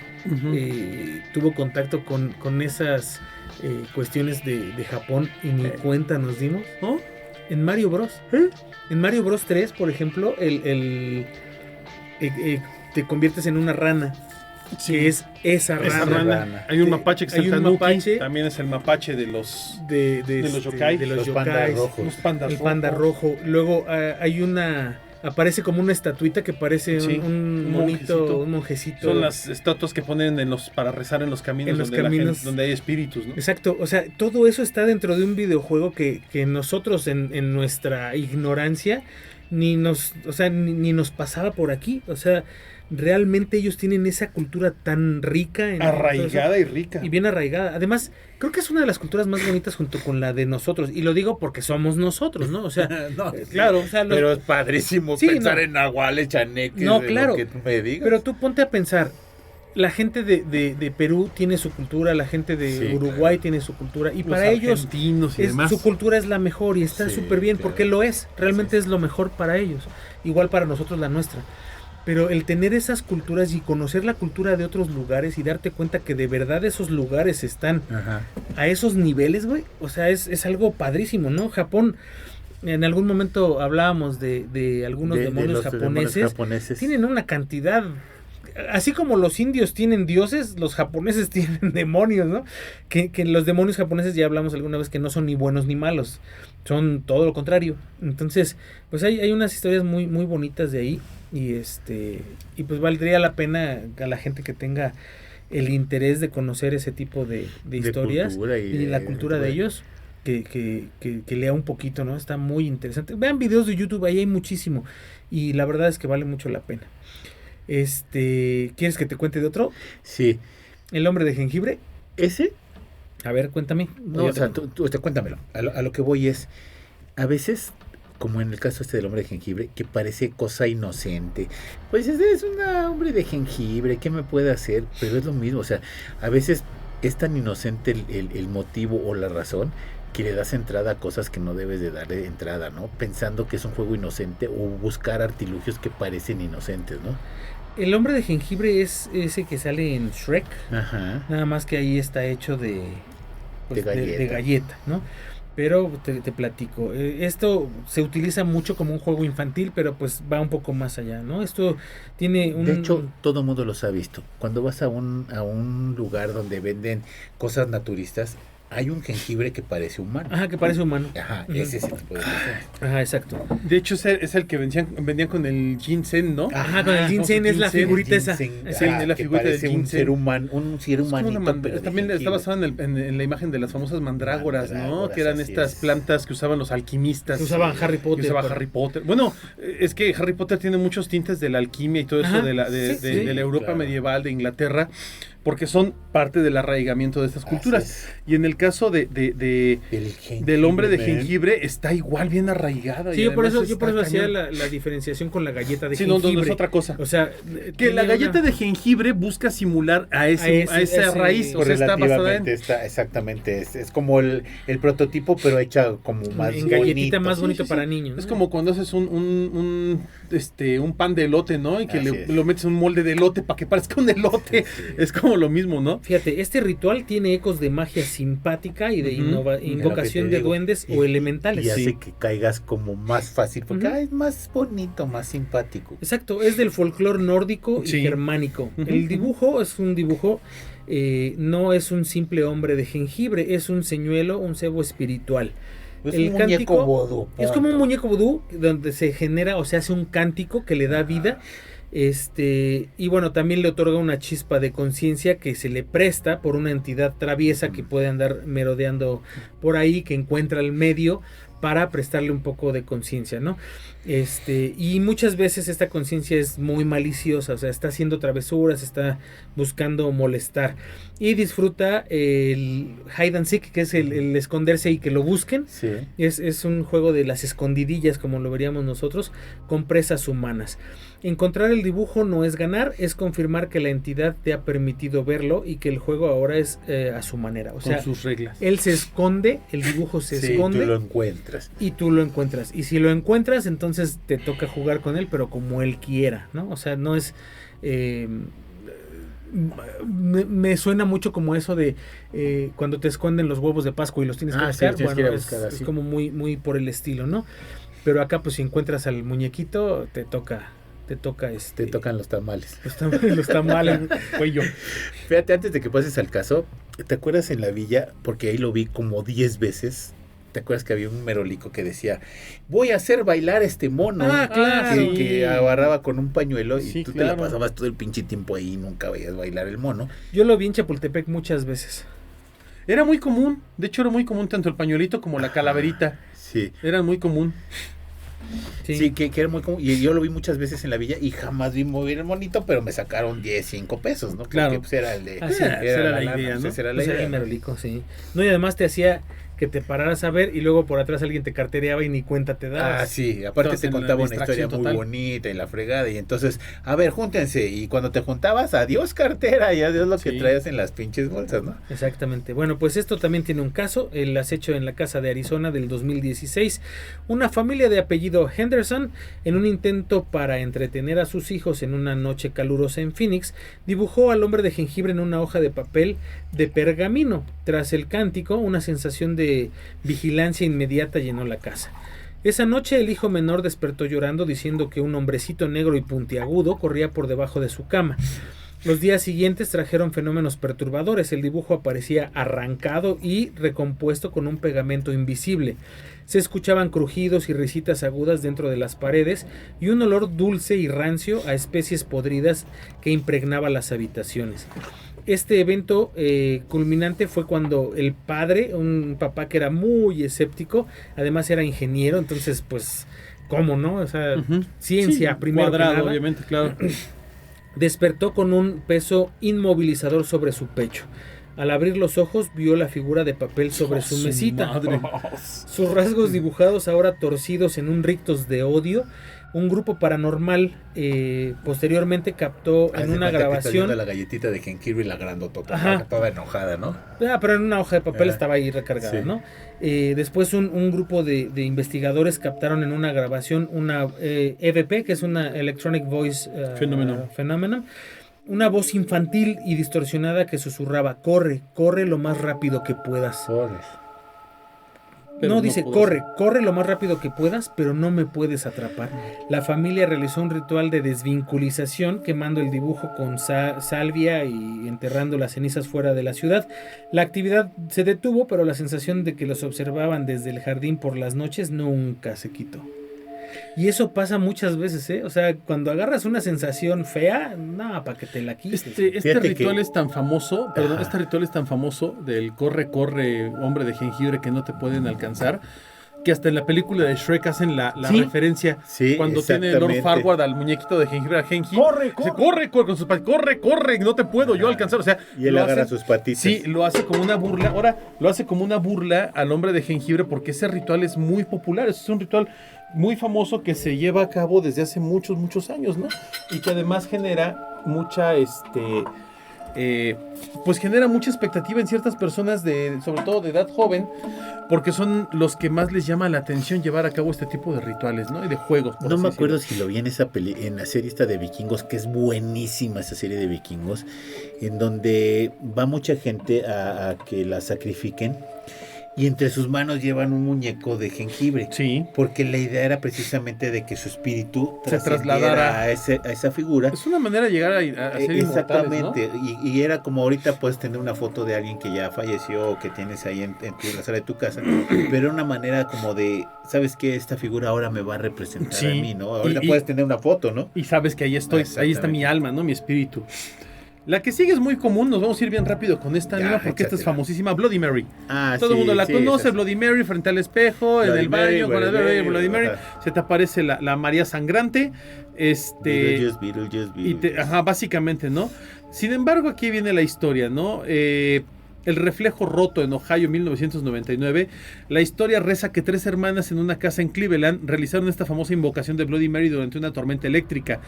tuvo contacto con esas cuestiones de Japón y ni cuenta nos dimos? ¿No? En Mario Bros. En Mario Bros 3, por ejemplo, te conviertes en una rana. Que es esa Esa rana. rana. Hay un mapache que es Hay el un tanuki, mapache también es el mapache de los de los yokai, de los los pandas yokais, rojos. los pandas el panda rojos. rojo. Luego hay aparece como una estatuita que parece Sí, un un monito, monjecito. un monjecito. Son las estatuas que ponen para rezar en los caminos, En los donde, caminos. donde hay espíritus, ¿no? Exacto, o sea, todo eso está dentro de un videojuego que nosotros en nuestra ignorancia ni nos pasaba por aquí. O sea, realmente ellos tienen esa cultura tan rica. Arraigada y rica. Y bien arraigada. Además, creo que es una de las culturas más bonitas junto con la de nosotros. Y lo digo porque somos nosotros, ¿no? O sea, No, claro. O sea, pero es padrísimo Sí, pensar no. en nahuales, chaneques, No, de claro. lo que tú me digas. Pero tú ponte a pensar, la gente de Perú tiene su cultura, la gente de Sí, Uruguay claro. tiene su cultura, y Los para ellos argentinos y demás. su cultura es la mejor y está Sí, súper bien, claro. porque lo es, realmente Sí. es lo mejor para ellos, igual para nosotros la nuestra. Pero el tener esas culturas y conocer la cultura de otros lugares y darte cuenta que de verdad esos lugares están Ajá. a esos niveles, güey, o sea, es algo padrísimo, ¿no? Japón, en algún momento hablábamos de algunos demonios los demonios japoneses. japoneses. Tienen una cantidad, así como los indios tienen dioses, los japoneses tienen demonios, ¿no? Que los demonios japoneses, ya hablamos alguna vez, que no son ni buenos ni malos, son todo lo contrario. Entonces, pues hay unas historias muy, muy bonitas de ahí, y pues valdría la pena a la gente que tenga el interés de conocer ese tipo de historias cultura y la cultura de ellos, que lea un poquito, ¿no? Está muy interesante. Vean videos de YouTube, ahí hay muchísimo, y la verdad es que vale mucho la pena. ¿Quieres que te cuente de otro? Sí. El hombre de jengibre. ¿Ese? A ver, cuéntame. No, o sea, tú cuéntamelo. A lo que voy es, a veces, como en el caso del hombre de jengibre, que parece cosa inocente. Pues es un hombre de jengibre, ¿qué me puede hacer? Pero es lo mismo, o sea, a veces es tan inocente el motivo o la razón que le das entrada a cosas que no debes de darle entrada, ¿no? Pensando que es un juego inocente o buscar artilugios que parecen inocentes, ¿no? El hombre de jengibre es ese que sale en Shrek, Ajá. nada más que ahí está hecho de galleta, ¿no? Pero te platico, esto se utiliza mucho como un juego infantil, pero pues va un poco más allá, ¿no? Esto tiene un... De hecho, todo el mundo los ha visto. Cuando vas a un lugar donde venden cosas naturistas, hay un jengibre que parece humano. Ajá, que parece humano. Ajá, Ujú. es ese tipo de cosas. Ajá, exacto. De hecho, es el que vendían con el ginseng, ¿no? Ajá, con el ginseng es la ginseng, figurita esa. Sí, Sí, es la que figurita del parece un ginseng. ser humano, un ser Es como humanito. una pero de también está jengibre. basado en la imagen de las famosas mandrágoras, ¿no? Mandrágoras, Que eran así estas es. plantas que usaban los alquimistas. Que usaban Harry Potter. Que usaba por- Harry Potter. Bueno, es que Harry Potter tiene muchos tintes de la alquimia y todo eso Ajá, de la sí. Europa claro. medieval, de Inglaterra, porque son parte del arraigamiento de estas Así culturas. es. Y en el caso del hombre de jengibre está igual bien arraigada. Sí, y yo por además eso está hacía cañón. la diferenciación con la galleta de Sí, no, jengibre. no es otra cosa. O sea, Que la tiene galleta una- de jengibre busca simular a esa ese- raíz, o sea, está basada Relativamente está, exactamente, es como el prototipo, pero hecha como más en galletita bonito. más Sí, bonito sí, para sí. niños, ¿no? Es como cuando haces un pan de elote, ¿no? Y que Así es. lo metes en un molde de elote para que parezca un elote. Sí, sí. Es como lo mismo, ¿no? Fíjate, este ritual tiene ecos de magia simpática y de Ujú. invocación Lo que te de digo. duendes Y- o elementales. Y hace Sí. que caigas como más fácil, porque Ujú. es más bonito, más simpático. Exacto, es del folclore nórdico y Sí. germánico. Ujú, El dibujo es un dibujo, no es un simple hombre de jengibre, es un señuelo, un cebo espiritual. Es el un muñeco cántico vodú. Es como un muñeco vudú donde se genera o se hace un cántico que le da vida. Y bueno, también le otorga una chispa de conciencia que se le presta por una entidad traviesa que puede andar merodeando por ahí, que encuentra el medio para prestarle un poco de conciencia, ¿no? Y muchas veces esta conciencia es muy maliciosa, o sea, está haciendo travesuras, está buscando molestar, y disfruta el hide and seek, que es el esconderse y que lo busquen. Sí. Es un juego de las escondidillas, como lo veríamos nosotros, con presas humanas. Encontrar el dibujo no es ganar, es confirmar que la entidad te ha permitido verlo y que el juego ahora es a su manera. O sea, Con sus reglas. él se esconde, el dibujo se Sí, esconde tú lo encuentras. y tú lo encuentras. Y si lo encuentras, entonces te toca jugar con él, pero como él quiera, ¿no? O sea, no es... me suena mucho como eso de cuando te esconden los huevos de Pascua y los tienes que Ah, sí, buscar. los tienes que ir a Bueno, buscar es así. como muy, muy por el estilo, ¿no? Pero acá, pues si encuentras al muñequito, te toca Te tocan los tamales. los tamales, cuello. Fíjate, antes de que pases al caso, ¿te acuerdas en la villa? Porque ahí lo vi como 10 veces. ¿Te acuerdas que había un merolico que decía, voy a hacer bailar este mono? Ah, claro. Que, que agarraba con un pañuelo y Sí, tú te claro. la pasabas todo el pinche tiempo ahí y nunca veías bailar el mono. Yo lo vi en Chapultepec muchas veces. Era muy común. De hecho, era muy común tanto el pañuelito como la calaverita. Sí. Era muy común. Sí, que era muy común. Y yo lo vi muchas veces en la villa y jamás vi mover el monito, pero me sacaron 10, 5 pesos, ¿no? Claro. Porque pues era el de... Era la lana, idea, ¿no? pues, era la Pues era idea, el ¿no? merolico, sí. No, y además te hacía que te pararas a ver y luego por atrás alguien te cartereaba y ni cuenta te dabas. Ah, sí, aparte Entonces, te en la contaba una distracción historia total. muy bonita y la fregada, y entonces, a ver, júntense, y cuando te juntabas, adiós cartera, y adiós lo que Sí. traías en las pinches bolsas, ¿no? Exactamente. Bueno, pues esto también tiene un caso, el acecho en la casa de Arizona del 2016. Una familia de apellido Henderson, en un intento para entretener a sus hijos en una noche calurosa en Phoenix, dibujó al hombre de jengibre en una hoja de papel de pergamino. Tras el cántico, una sensación de vigilancia inmediata llenó la casa. Esa noche el hijo menor despertó llorando diciendo que un hombrecito negro y puntiagudo corría por debajo de su cama. Los días siguientes trajeron fenómenos perturbadores. El dibujo aparecía arrancado y recompuesto con un pegamento invisible. Se escuchaban crujidos y risitas agudas dentro de las paredes y un olor dulce y rancio a especies podridas que impregnaba las habitaciones. Este evento culminante fue cuando el padre, un papá que era muy escéptico, además era ingeniero, entonces pues, ¿cómo no? O sea, ciencia, Sí, primero que cuadrado, nada, obviamente, claro. despertó con un peso inmovilizador sobre su pecho. Al abrir los ojos vio la figura de papel sobre su mesita. Madre. Sus rasgos dibujados ahora torcidos en un rictus de odio. Un grupo paranormal posteriormente captó Haz en de una cuenta que estás grabación. viendo la galletita de jengibre y la grandotota, Ajá. toda enojada, ¿no? Pero en una hoja de papel Ah, estaba ahí recargada, sí. ¿no? Después un grupo de investigadores captaron en una grabación una EVP, que es una Electronic Voice Phenomenon, una voz infantil y distorsionada que susurraba: corre, corre lo más rápido que puedas. Pero No, no dice, puedo corre lo más rápido que puedas, pero no me puedes atrapar. La familia realizó un ritual de desvinculización, quemando el dibujo con salvia y enterrando las cenizas fuera de la ciudad. La actividad se detuvo, pero la sensación de que los observaban desde el jardín por las noches nunca se quitó. Y eso pasa muchas veces, ¿eh? O sea, cuando agarras una sensación fea, no, para que te la quites. Este Fíjate ritual que- es tan famoso, perdón, Ajá. este ritual es tan famoso del corre, corre, hombre de jengibre que no te pueden alcanzar, que hasta en la película de Shrek hacen la Sí. referencia Sí, cuando tiene Lord exactamente. Farquaad al muñequito de jengibre, a Genji. ¡Corre, Dice, corre! corre con sus patitas, corre, no te puedo yo alcanzar. O sea, Y él lo agarra hace- sus patitas. Sí, lo hace como una burla. Ahora, lo hace como una burla al hombre de jengibre porque ese ritual es muy popular. Es un ritual muy famoso que se lleva a cabo desde hace muchos años, ¿no? Y que además genera mucha, pues genera mucha expectativa en ciertas personas, sobre todo de edad joven, porque son los que más les llama la atención llevar a cabo este tipo de rituales, ¿no? Y de juegos. por No así me decirlo. acuerdo si lo vi en en la serie esta de vikingos, que es buenísima esa serie de vikingos, en donde va mucha gente a que la sacrifiquen y entre sus manos llevan un muñeco de jengibre. Sí. Porque la idea era precisamente de que su espíritu Se trascendiera trasladara. a esa figura. Es una manera de llegar a ser Exactamente, inmortales, ¿no? y era como ahorita puedes tener una foto de alguien que ya falleció o que tienes ahí en la sala de tu casa, pero era una manera como de, ¿sabes qué? Esta figura ahora me va a representar Sí. a mí, ¿no? Ahorita Y- puedes tener una foto, ¿no? Y sabes que ahí estoy, ahí está Exactamente. mi alma, ¿no? Mi espíritu. La que sigue es muy común, nos vamos a ir bien rápido con esta Ya, anima porque esta es échatela. famosísima, Bloody Mary. Ah, Todo el mundo la conoce, esa- Bloody Mary frente al espejo, en Bloody el baño, Mary, con la Bloody Mary, ajá. se te aparece la María sangrante, Beetlejuice. ajá, básicamente, ¿no? Sin embargo, aquí viene la historia, ¿no? El reflejo roto en Ohio, 1999. La historia reza que 3 hermanas en una casa en Cleveland realizaron esta famosa invocación de Bloody Mary durante una tormenta eléctrica.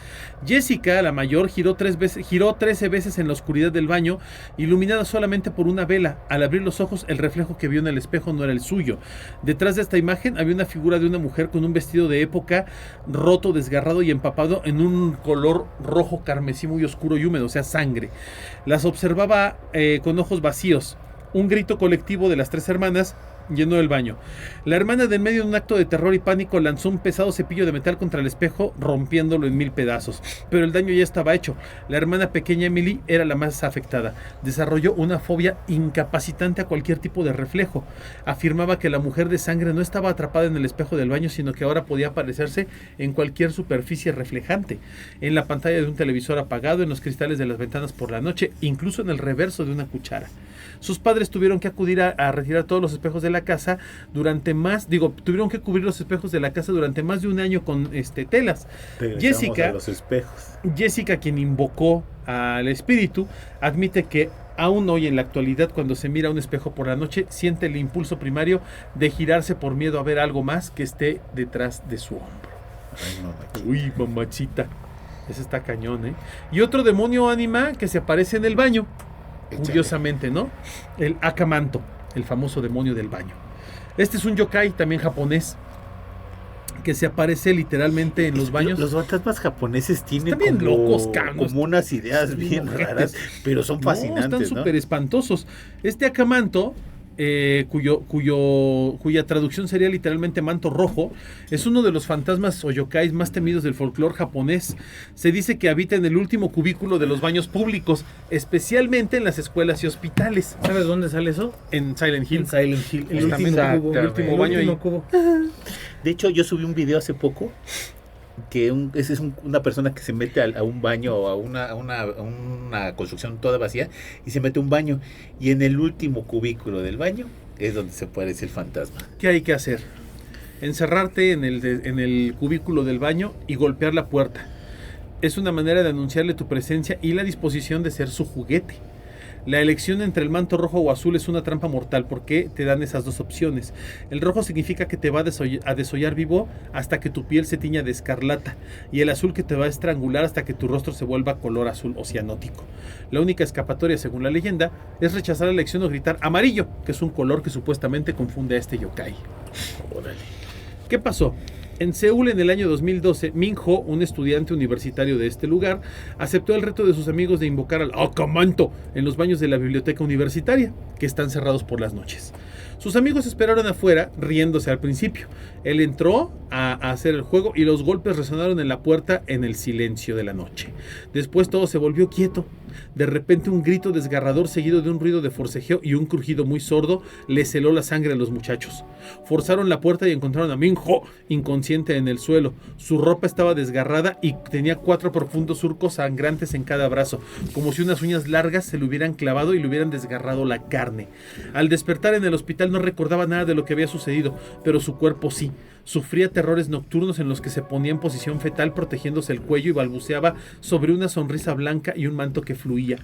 Jessica, la mayor, giró 13 veces en la oscuridad del baño, iluminada solamente por una vela. Al abrir los ojos, el reflejo que vio en el espejo no era el suyo. Detrás de esta imagen había una figura de una mujer con un vestido de época roto, desgarrado y empapado en un color rojo carmesí muy oscuro y húmedo, o sea, sangre. Las observaba con ojos vacíos. Un grito colectivo de las 3 hermanas llenó el baño. La hermana de en medio de un acto de terror y pánico lanzó un pesado cepillo de metal contra el espejo, rompiéndolo en 1000 pedazos. Pero el daño ya estaba hecho. La hermana pequeña Emily era la más afectada. Desarrolló una fobia incapacitante a cualquier tipo de reflejo. Afirmaba que la mujer de sangre no estaba atrapada en el espejo del baño, sino que ahora podía aparecerse en cualquier superficie reflejante, en la pantalla de un televisor apagado, en los cristales de las ventanas por la noche, incluso en el reverso de una cuchara. Sus padres tuvieron que acudir a retirar todos los espejos de la la casa tuvieron que cubrir los espejos de la casa durante más de un año con telas. Regresamos a los espejos. Jessica, quien invocó al espíritu, admite que aún hoy en la actualidad, cuando se mira a un espejo por la noche, siente el impulso primario de girarse por miedo a ver algo más que esté detrás de su hombro. Ay, mamachita. Uy, mamachita. Ese está cañón, ¿eh? Y otro demonio ánima que se aparece en el baño. Échale. Curiosamente, ¿no? El Akamanto, el famoso demonio del baño. Este es un yokai también japonés que se aparece literalmente en los baños. Los fantasmas japoneses tienen Están bien como, locos, canos. como unas ideas bien ojetes. raras, pero son fascinantes, Están súper espantosos. Este Akamanto, cuya traducción sería literalmente manto rojo, es uno de los fantasmas o yokais más temidos del folclore japonés. Se dice que habita en el último cubículo de los baños públicos, especialmente en las escuelas y hospitales. ¿Sabes dónde sale eso? En Silent Hill. En Silent Hill. El último baño ahí. cubo. De hecho, yo subí un video hace poco que una persona que se mete a un baño o a una construcción toda vacía y se mete a un baño y en el último cubículo del baño es donde se aparece el fantasma. ¿Qué hay que hacer? Encerrarte en el cubículo del baño y golpear la puerta. Es una manera de anunciarle tu presencia y la disposición de ser su juguete. La elección entre el manto rojo o azul es una trampa mortal porque te dan esas dos opciones. El rojo significa que te va a desollar vivo hasta que tu piel se tiña de escarlata, y el azul que te va a estrangular hasta que tu rostro se vuelva color azul oceanótico. La única escapatoria, según la leyenda, es rechazar la elección o gritar amarillo, que es un color que supuestamente confunde a este yokai. Órale. ¿Qué pasó? En Seúl, en el año 2012, Min-ho, un estudiante universitario de este lugar, aceptó el reto de sus amigos de invocar al Akamanto en los baños de la biblioteca universitaria, que están cerrados por las noches. Sus amigos esperaron afuera, riéndose al principio. Él entró a hacer el juego y los golpes resonaron en la puerta en el silencio de la noche. Después todo se volvió quieto. De repente un grito desgarrador seguido de un ruido de forcejeo y un crujido muy sordo les heló la sangre a los muchachos. Forzaron la puerta y encontraron a Min-ho inconsciente en el suelo. Su ropa estaba desgarrada y tenía 4 profundos surcos sangrantes en cada brazo, como si unas uñas largas se le hubieran clavado y le hubieran desgarrado la carne. Al despertar en el hospital no recordaba nada de lo que había sucedido, pero su cuerpo sí. Sufría terrores nocturnos en los que se ponía en posición fetal protegiéndose el cuello y balbuceaba sobre una sonrisa blanca y un manto que fluía.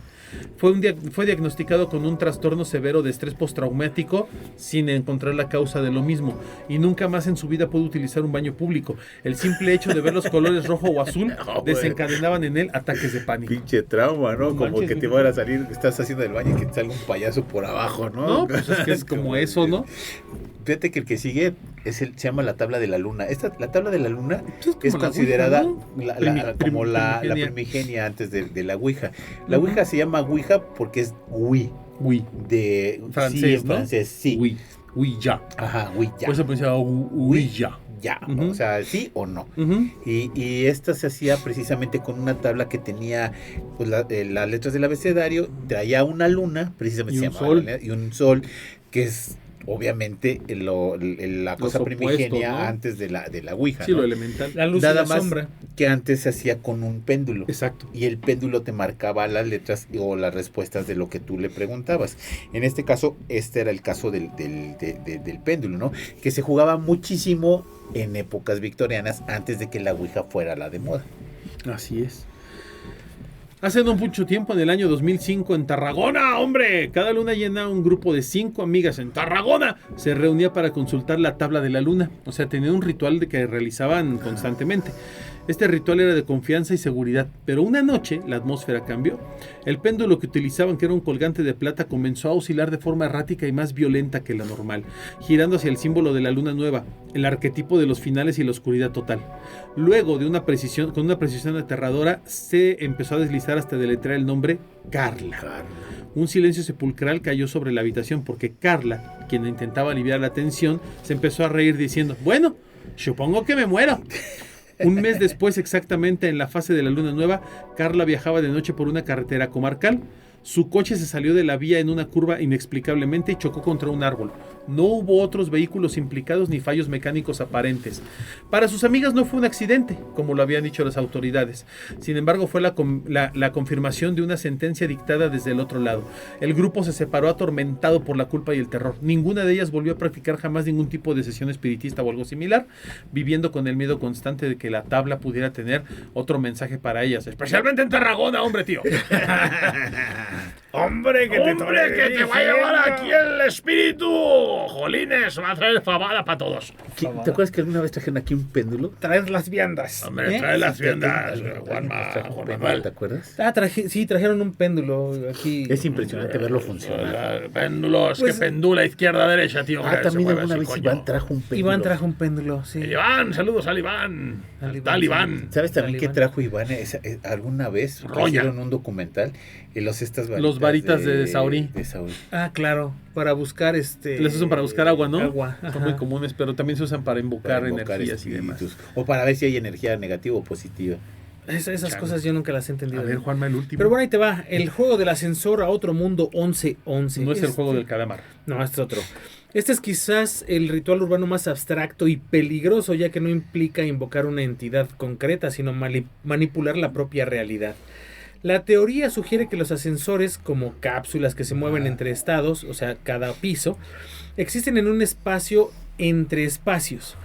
Fue diagnosticado con un trastorno severo de estrés postraumático sin encontrar la causa de lo mismo, y nunca más en su vida pudo utilizar un baño público. El simple hecho de ver los colores rojo o azul desencadenaban en él ataques de pánico. Pinche trauma, ¿no? No Como manches, que te van a salir, estás haciendo el baño y que te salga un payaso por abajo, ¿no? No, pues es que es como eso, ¿no? Fíjate que el que sigue se llama la tabla de la luna. La tabla de la luna Pues es como la considerada Ouija, ¿no? como la Primigenia. primigenia antes de la Ouija. La Ujú. Ouija se llama Ouija porque es oui, Uy, de francés, sí, en ¿no? francés, sí. uy, uy, ya. Ajá, oui, ya. Por eso pensaba uy, ya. Ya, Ujú. o sea, sí o no. Ujú. Y esta se hacía precisamente con una tabla que tenía pues, las letras del abecedario, traía una luna, precisamente Y se un llamaba sol. la- y un sol, que es obviamente la cosa opuestos, primigenia ¿no? antes de la Ouija, Sí, ¿no? lo elemental. La luz Nada y la más sombra. que antes se hacía con un péndulo. Exacto. Y el péndulo te marcaba las letras o las respuestas de lo que tú le preguntabas. En este caso, este era el caso del péndulo, ¿no? Que se jugaba muchísimo en épocas victorianas antes de que la Ouija fuera la de moda. Así es. Hace no mucho tiempo, en el año 2005, en Tarragona, ¡hombre! Cada luna llena, un grupo de 5 amigas en Tarragona se reunía para consultar la tabla de la luna. O sea, tenían un ritual de que realizaban constantemente. Este ritual era de confianza y seguridad, pero una noche la atmósfera cambió. El péndulo que utilizaban, que era un colgante de plata, comenzó a oscilar de forma errática y más violenta que la normal, girando hacia el símbolo de la luna nueva, el arquetipo de los finales y la oscuridad total. Luego, con una precisión aterradora, se empezó a deslizar hasta deletrear el nombre Carla. Un silencio sepulcral cayó sobre la habitación porque Carla, quien intentaba aliviar la tensión, se empezó a reír diciendo: bueno, supongo que me muero. Un mes después, exactamente en la fase de la luna nueva, Carla viajaba de noche por una carretera comarcal. Su coche se salió de la vía en una curva inexplicablemente y chocó contra un árbol. No hubo otros vehículos implicados ni fallos mecánicos aparentes. Para sus amigas no fue un accidente, como lo habían dicho las autoridades. Sin embargo, fue la confirmación de una sentencia dictada desde el otro lado. El grupo se separó atormentado por la culpa y el terror. Ninguna de ellas volvió a practicar jamás ningún tipo de sesión espiritista o algo similar, viviendo con el miedo constante de que la tabla pudiera tener otro mensaje para ellas, especialmente en Tarragona, hombre, tío. ¡Hombre, que te va a llevar aquí el espíritu! ¡Jolines! Va a traer fabada para todos. ¿Te acuerdas que alguna vez trajeron aquí un péndulo? Traer las viandas. Hombre, traer las viandas, Juan Manuel. ¿Te acuerdas? Sí, trajeron un péndulo aquí. Es impresionante verlo funcionar. Péndulos, que pendula izquierda, derecha, tío. También alguna vez Iván trajo un péndulo. Iván trajo un péndulo, sí. Iván, saludos al Iván. Tal Iván. ¿Sabes también qué trajo Iván alguna vez? Hicieron un documental y los varitas de Saurí. Ah, claro, para buscar Les usan para buscar agua, ¿no? Agua. Son muy comunes, pero también se usan para invocar energías y demás. O para ver si hay energía negativa o positiva. Esas cosas yo nunca las he entendido. A ver, Juanma, el último. Pero bueno, ahí te va. El juego del ascensor a otro mundo 1111. No es el juego del calamar. No, este es otro. Este es quizás el ritual urbano más abstracto y peligroso, ya que no implica invocar una entidad concreta, sino manipular la propia realidad. La teoría sugiere que los ascensores, como cápsulas que se mueven entre estados, o sea, cada piso, existen en un espacio entre espacios.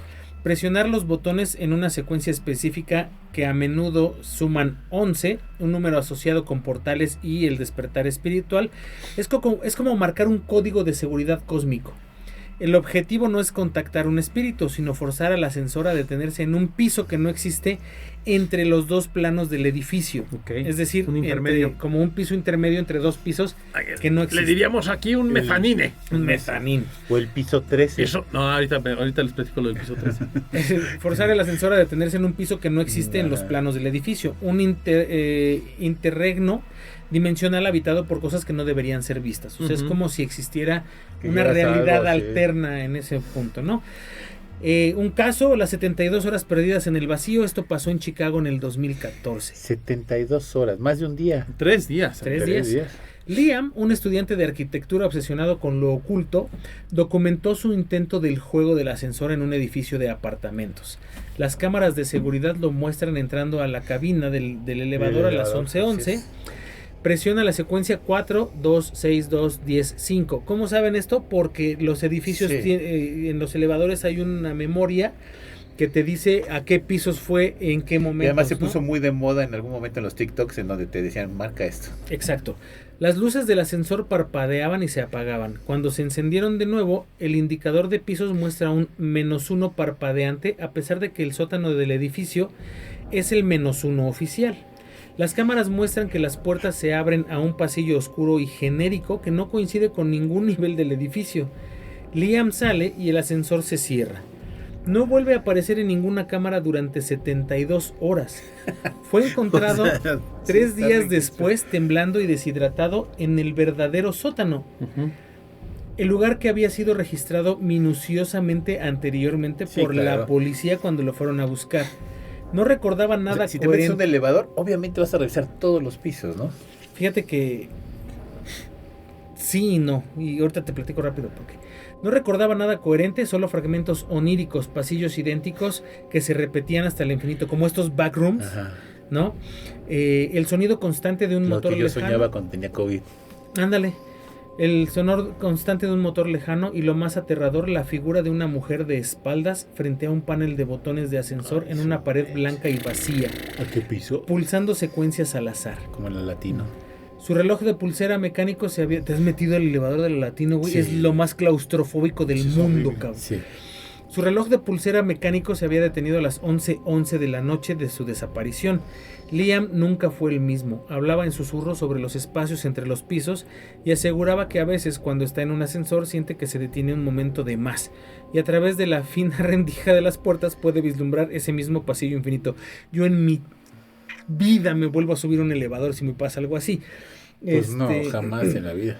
Presionar los botones en una secuencia específica que a menudo suman 11, un número asociado con portales y el despertar espiritual, es como marcar un código de seguridad cósmico. El objetivo no es contactar un espíritu, sino forzar al ascensor a detenerse en un piso que no existe entre los dos planos del edificio. Okay. Es decir, un intermedio. Como un piso intermedio entre dos pisos que no existe. Le diríamos aquí un mezanine. Un mezanín. O el piso 13. No, ahorita les platico lo del piso 13. Forzar al ascensor a detenerse en un piso que no existe en los planos del edificio. Un interregno dimensional habitado por cosas que no deberían ser vistas. O sea, es como si existiera una realidad alterna en ese punto, ¿no? Un caso, las 72 horas perdidas en el vacío. Esto pasó en Chicago en el 2014. 72 horas, más de un día. 3 días. 3 días. Liam, un estudiante de arquitectura obsesionado con lo oculto, documentó su intento del juego del ascensor en un edificio de apartamentos. Las cámaras de seguridad lo muestran entrando a la cabina del elevador a las 11:11. Presiona la secuencia 4, 2, 6, 2, 10, 5. ¿Cómo saben esto? Porque los edificios, en los elevadores hay una memoria que te dice a qué pisos fue, en qué momento. Y además se puso muy de moda en algún momento en los TikToks en donde te decían, marca esto. Exacto. Las luces del ascensor parpadeaban y se apagaban. Cuando se encendieron de nuevo, el indicador de pisos muestra un -1 parpadeante, a pesar de que el sótano del edificio es el -1 oficial. Las cámaras muestran que las puertas se abren a un pasillo oscuro y genérico que no coincide con ningún nivel del edificio. Liam sale y el ascensor se cierra. No vuelve a aparecer en ninguna cámara durante 72 horas. Fue encontrado 3 días después, temblando y deshidratado, en el verdadero sótano. El lugar que había sido registrado minuciosamente anteriormente por la policía cuando lo fueron a buscar. No recordaba nada si te metes en un elevador, obviamente vas a revisar todos los pisos, ¿no? Fíjate que sí y no. Y ahorita te platico rápido porque no recordaba nada coherente, solo fragmentos oníricos, pasillos idénticos que se repetían hasta el infinito, como estos backrooms, ¿no? El sonido constante de un motor lejano. Lo que yo soñaba cuando tenía COVID. Ándale. El sonor constante de un motor lejano y lo más aterrador, la figura de una mujer de espaldas frente a un panel de botones de ascensor en una pared blanca y vacía. ¿A qué piso? Pulsando secuencias al azar. Como en el Latino. Su reloj de pulsera mecánico se había... ¿Te has metido al elevador del Latino, güey? Sí. Es lo más claustrofóbico del mundo, cabrón. Sí. Su reloj de pulsera mecánico se había detenido a las 11:11 de la noche de su desaparición. Liam nunca fue el mismo. Hablaba en susurros sobre los espacios entre los pisos y aseguraba que a veces cuando está en un ascensor siente que se detiene un momento de más y a través de la fina rendija de las puertas puede vislumbrar ese mismo pasillo infinito. Yo en mi vida me vuelvo a subir un elevador si me pasa algo así. Pues no, jamás en la vida.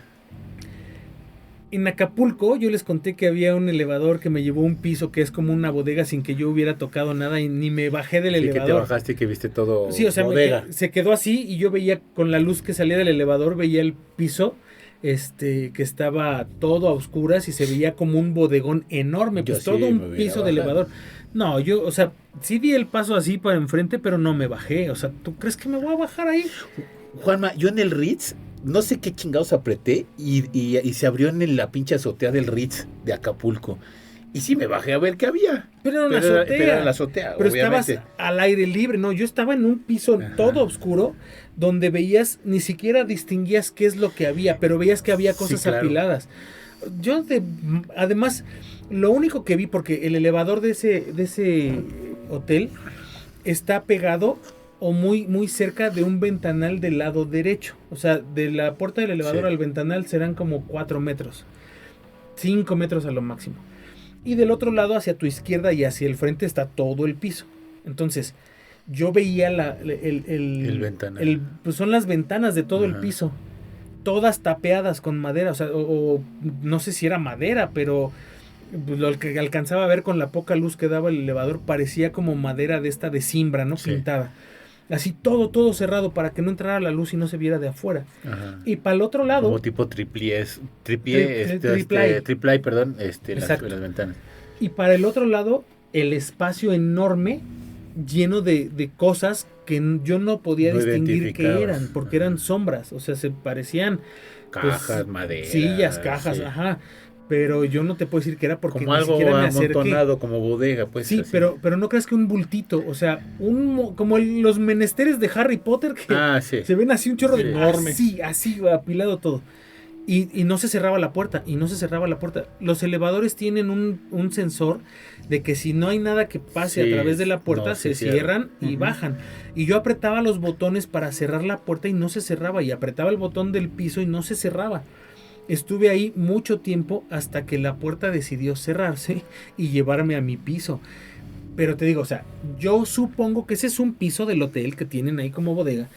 En Acapulco yo les conté que había un elevador que me llevó a un piso que es como una bodega sin que yo hubiera tocado nada y ni me bajé del elevador. Que te bajaste y que viste todo sí, o sea, bodega. Se quedó así y yo veía con la luz que salía del elevador, veía el piso que estaba todo a oscuras y se veía como un bodegón enorme, Yo pues sí todo me un hubiera piso de bajado. elevador. No, yo, o sea, sí di el paso así para enfrente, pero no me bajé. O sea, ¿tú crees que me voy a bajar ahí? Juanma, yo en el Ritz, no sé qué chingados apreté y se abrió en la pinche azotea del Ritz de Acapulco. Y sí me bajé a ver qué había. Pero era una Pero azotea. era la azotea, Pero obviamente. estabas al aire libre, no, yo estaba en un piso Ajá. todo oscuro donde veías, ni siquiera distinguías qué es lo que había, pero veías que había Sí, cosas claro. apiladas. Además, lo único que vi, porque el elevador de ese hotel está pegado o muy, muy cerca de un ventanal del lado derecho. O sea, de la puerta del elevador Sí. al ventanal serán como 4 metros, 5 metros a lo máximo. Y del otro lado, hacia tu izquierda y hacia el frente, está todo el piso. Entonces, yo veía El ventanal. pues son las ventanas de todo el Ajá. piso. Todas tapeadas con madera. O sea, o no sé si era madera, pero pues, lo que alcanzaba a ver con la poca luz que daba el elevador parecía como madera de esta de cimbra, ¿no? Sí. Pintada. Así todo cerrado para que no entrara la luz y no se viera de afuera. Ajá. Y para el otro lado... Como tipo triple Triple A. perdón, Exacto. las ventanas. Y para el otro lado, el espacio enorme, lleno de cosas que yo no podía No distinguir qué identificabas. eran, porque Ajá. eran sombras, o sea, se parecían Cajas, madera. sillas, cajas, sí. ajá. Pero yo no te puedo decir que era porque Como ni algo siquiera me acerqué. amontonado, como bodega, pues. Sí, así. pero no creas que un bultito, o sea, como los menesteres de Harry Potter que Sí. se ven así un chorro de Sí. enorme. Así, apilado todo. Y no se cerraba la puerta, Los elevadores tienen un sensor de que si no hay nada que pase Sí, a través de la puerta, no, se se cierra. cierran y Ujú. bajan. Y yo apretaba los botones para cerrar la puerta y no se cerraba. Y apretaba el botón del piso y no se cerraba. Estuve ahí mucho tiempo hasta que la puerta decidió cerrarse y llevarme a mi piso. Pero te digo, o sea, yo supongo que ese es un piso del hotel que tienen ahí como bodega.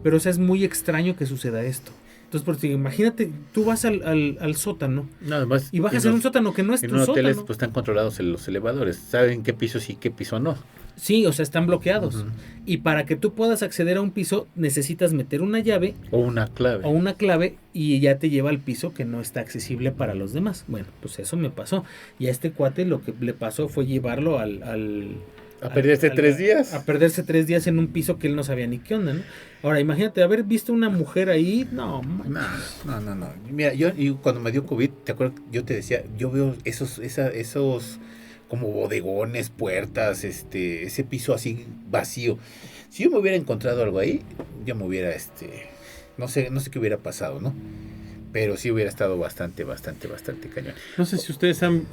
Pero o sea, es muy extraño que suceda esto. Entonces, porque imagínate, tú vas al sótano Nada más. y bajas en un sótano que no es En tu los hoteles sótano. pues están controlados los elevadores. Saben qué piso sí, qué piso no. Sí, o sea, están bloqueados. Ujú. Y para que tú puedas acceder a un piso, necesitas meter una llave O una clave. o una clave y ya te lleva al piso que no está accesible para los demás. Bueno, pues eso me pasó. Y a este cuate lo que le pasó fue llevarlo A perderse 3 días. A perderse 3 días en un piso que él no sabía ni qué onda, ¿no? Ahora, imagínate haber visto una mujer ahí. No, No. Mira, yo cuando me dio COVID, ¿te acuerdas? Yo te decía, yo veo esos como bodegones, puertas, ese piso así vacío. Si yo me hubiera encontrado algo ahí, yo me hubiera, no sé qué hubiera pasado, ¿no? Pero sí hubiera estado bastante cañón. No sé si ustedes han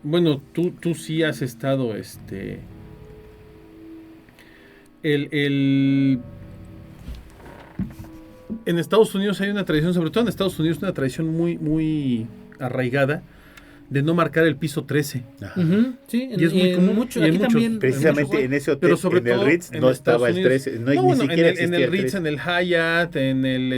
bueno, tú sí has estado, en Estados Unidos hay una tradición, sobre todo en Estados Unidos, una tradición muy, muy arraigada de no marcar el piso 13. Ajá. Ujú, sí, Y es muy común, mucho, y en aquí muchos, también. Precisamente en ese hotel, Pero sobre en el todo Ritz, en no Estados estaba el Unidos. 13. No, Ni bueno, siquiera en existía el el Ritz, 13. en el Hyatt, en el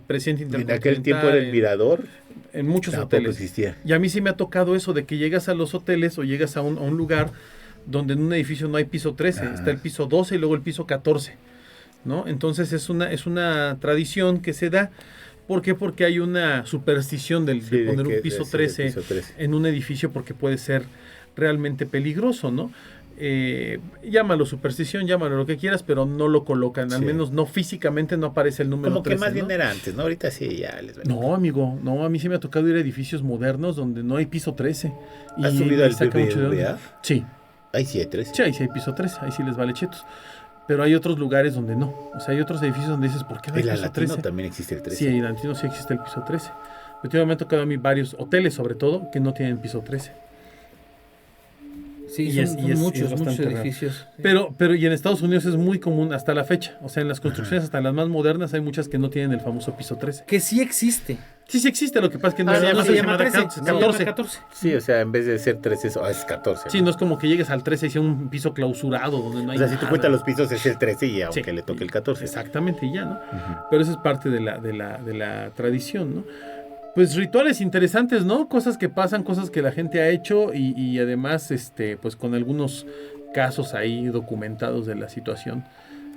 Presidente En Intercontinental. aquel tiempo era el Mirador. En muchos Tampoco hoteles. existía. Y a mí sí me ha tocado eso de que llegas a los hoteles o llegas a un lugar donde en un edificio no hay piso 13, Ah. está el piso 12 y luego el piso 14, ¿no? Entonces es una tradición que se da. ¿Por qué? Porque hay una superstición de Sí, de poner que- un piso sí, 13 piso 13. en un edificio porque puede ser realmente peligroso, ¿no? Llámalo superstición, llámalo lo que quieras, pero no lo colocan, al Sí. menos no físicamente no aparece el número Como 13, que más bien ¿no? era antes, ¿no? Ahorita sí, ya les vale. No, amigo, no, a mí sí me ha tocado ir a edificios modernos donde no hay piso 13. ¿Has Y subido me al saca mucho de BBVA? onda. Sí, Ahí sí hay 13. sí, ahí sí hay piso 13, ahí sí les vale chetos. Pero hay otros lugares donde no. O sea, hay otros edificios donde dices, ¿por qué no hay En la piso Latino 13? también existe el 13. Sí, en Latino sí existe el piso 13. Pero me ha tocado a mí varios hoteles, sobre todo, que no tienen piso 13. Sí, Y son, es- son y es muchos bastante raro. edificios. Sí. Pero y en Estados Unidos es muy común hasta la fecha. O sea, en las construcciones hasta las más modernas hay muchas que no tienen el famoso piso 13. Que sí existe. Sí, sí existe, lo que pasa es que no Ah, se no, llama, no se llama 13, 13, se llama 14. 14. Sí, o sea, en vez de ser 13, es 14. Sí, no es como que llegues al 13 y sea un piso clausurado donde no hay O sea, si tú nada. cuentas los pisos es el 13 y aunque Sí. le toque el 14. Exactamente, y ya, ¿no? Ujú. Pero eso es parte de la tradición, ¿no? Pues rituales interesantes, ¿no? Cosas que pasan, cosas que la gente ha hecho y además, pues con algunos casos ahí documentados de la situación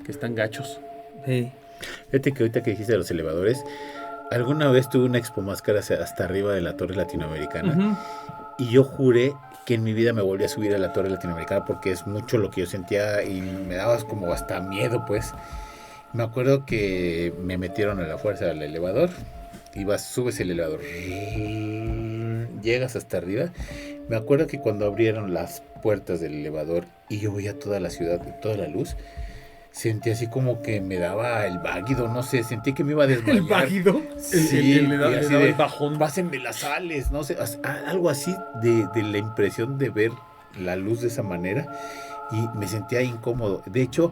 que están gachos. Sí. Fíjate que ahorita que dijiste de los elevadores, Alguna vez tuve una expo máscara hasta arriba de la Torre Latinoamericana. Ujú. Y yo juré que en mi vida me volví a subir a la Torre Latinoamericana porque es mucho lo que yo sentía y me daba como hasta miedo, pues. Me acuerdo que me metieron a la fuerza al elevador. Subes el elevador. Llegas hasta arriba. Me acuerdo que cuando abrieron las puertas del elevador y yo veía toda la ciudad, toda la luz, sentí así como que me daba el váguido, no sé, sentí que me iba a desmayar. ¿El váguido? Sí, Le daba así el bajón. pásenme las sales, no sé, algo así de la impresión de ver la luz de esa manera y me sentía incómodo. De hecho,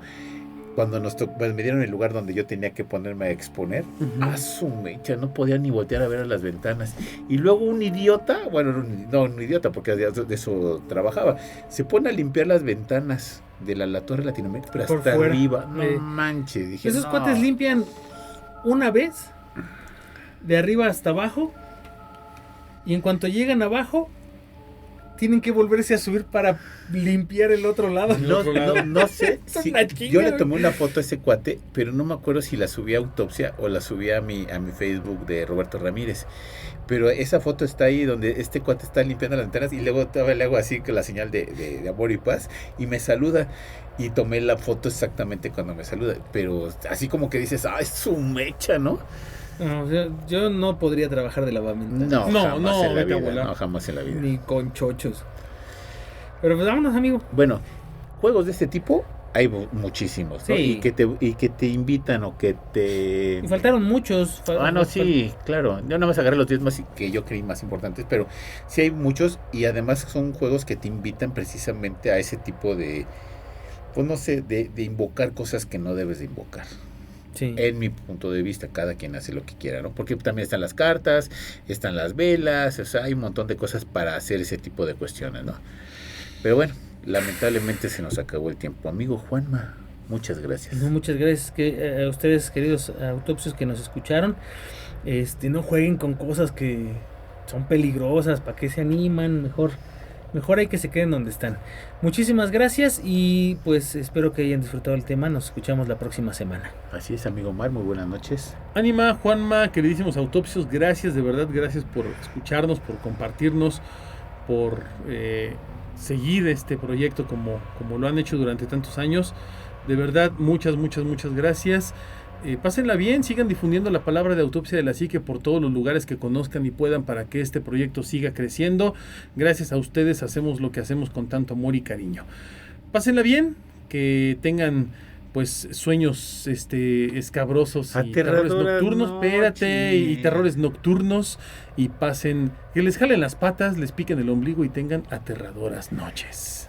cuando me dieron el lugar donde yo tenía que ponerme a exponer, a su mecha, no podía ni voltear a ver a las ventanas. Y luego un idiota, bueno, no un idiota porque de eso trabajaba, se pone a limpiar las ventanas de la Torre Latinoamérica, pero Por hasta fuera. arriba, no manches. Dije, Esos no. cuates limpian una vez, de arriba hasta abajo, y en cuanto llegan abajo, tienen que volverse a subir para limpiar el otro lado. No sé Es si una chinga, yo le güey. tomé una foto a ese cuate, pero no me acuerdo si la subí a Autopsia o la subí a mi Facebook de Roberto Ramírez. Pero esa foto está ahí donde este cuate está limpiando las ventanas y luego todavía le hago así con la señal de amor y paz y me saluda. Y tomé la foto exactamente cuando me saluda. Pero así como que dices, es su mecha, ¿no? No, yo no podría trabajar de lavamenta. No, No, jamás no, en la vete a vida. volar. No, jamás en la vida. Ni con chochos. Pero pues vámonos, amigo. Bueno, juegos de este tipo hay muchísimos, ¿no? Sí. Y que te invitan o que te... Y faltaron muchos. No, sí, claro. Yo nada más agarré los 10 más que yo creí más importantes, pero sí hay muchos y además son juegos que te invitan precisamente a ese tipo de, pues no sé, de invocar cosas que no debes de invocar. Sí. En mi punto de vista, cada quien hace lo que quiera, ¿no? Porque también están las cartas, están las velas, o sea, hay un montón de cosas para hacer ese tipo de cuestiones, ¿no? Pero bueno, lamentablemente se nos acabó el tiempo. Amigo Juanma, muchas gracias. No, muchas gracias a ustedes, queridos autopsios que nos escucharon. No jueguen con cosas que son peligrosas, para que se animan, mejor hay que se queden donde están. Muchísimas gracias y pues espero que hayan disfrutado el tema. Nos escuchamos la próxima semana. Así es, amigo Mar, muy buenas noches. Ánima, Juanma, queridísimos autopsios, gracias, de verdad, gracias por escucharnos, por compartirnos, por seguir este proyecto como lo han hecho durante tantos años. De verdad, muchas gracias. Pásenla bien, sigan difundiendo la palabra de Autopsia de la Psique por todos los lugares que conozcan y puedan para que este proyecto siga creciendo. Gracias a ustedes hacemos lo que hacemos con tanto amor y cariño. Pásenla bien, que tengan pues sueños escabrosos y terrores Aterradoras nocturnos, noches. espérate, y terrores nocturnos, y pasen, que les jalen las patas, les piquen el ombligo y tengan aterradoras noches.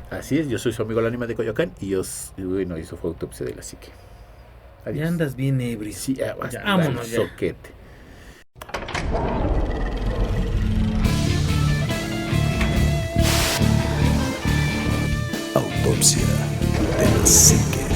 Así es, yo soy su amigo el Ánima de Coyoacán y bueno, eso fue Autopsia de la Psique. Adiós. Ya andas bien ebrio. Sí, basta, vámonos ya. soquete. Autopsia de la Psique.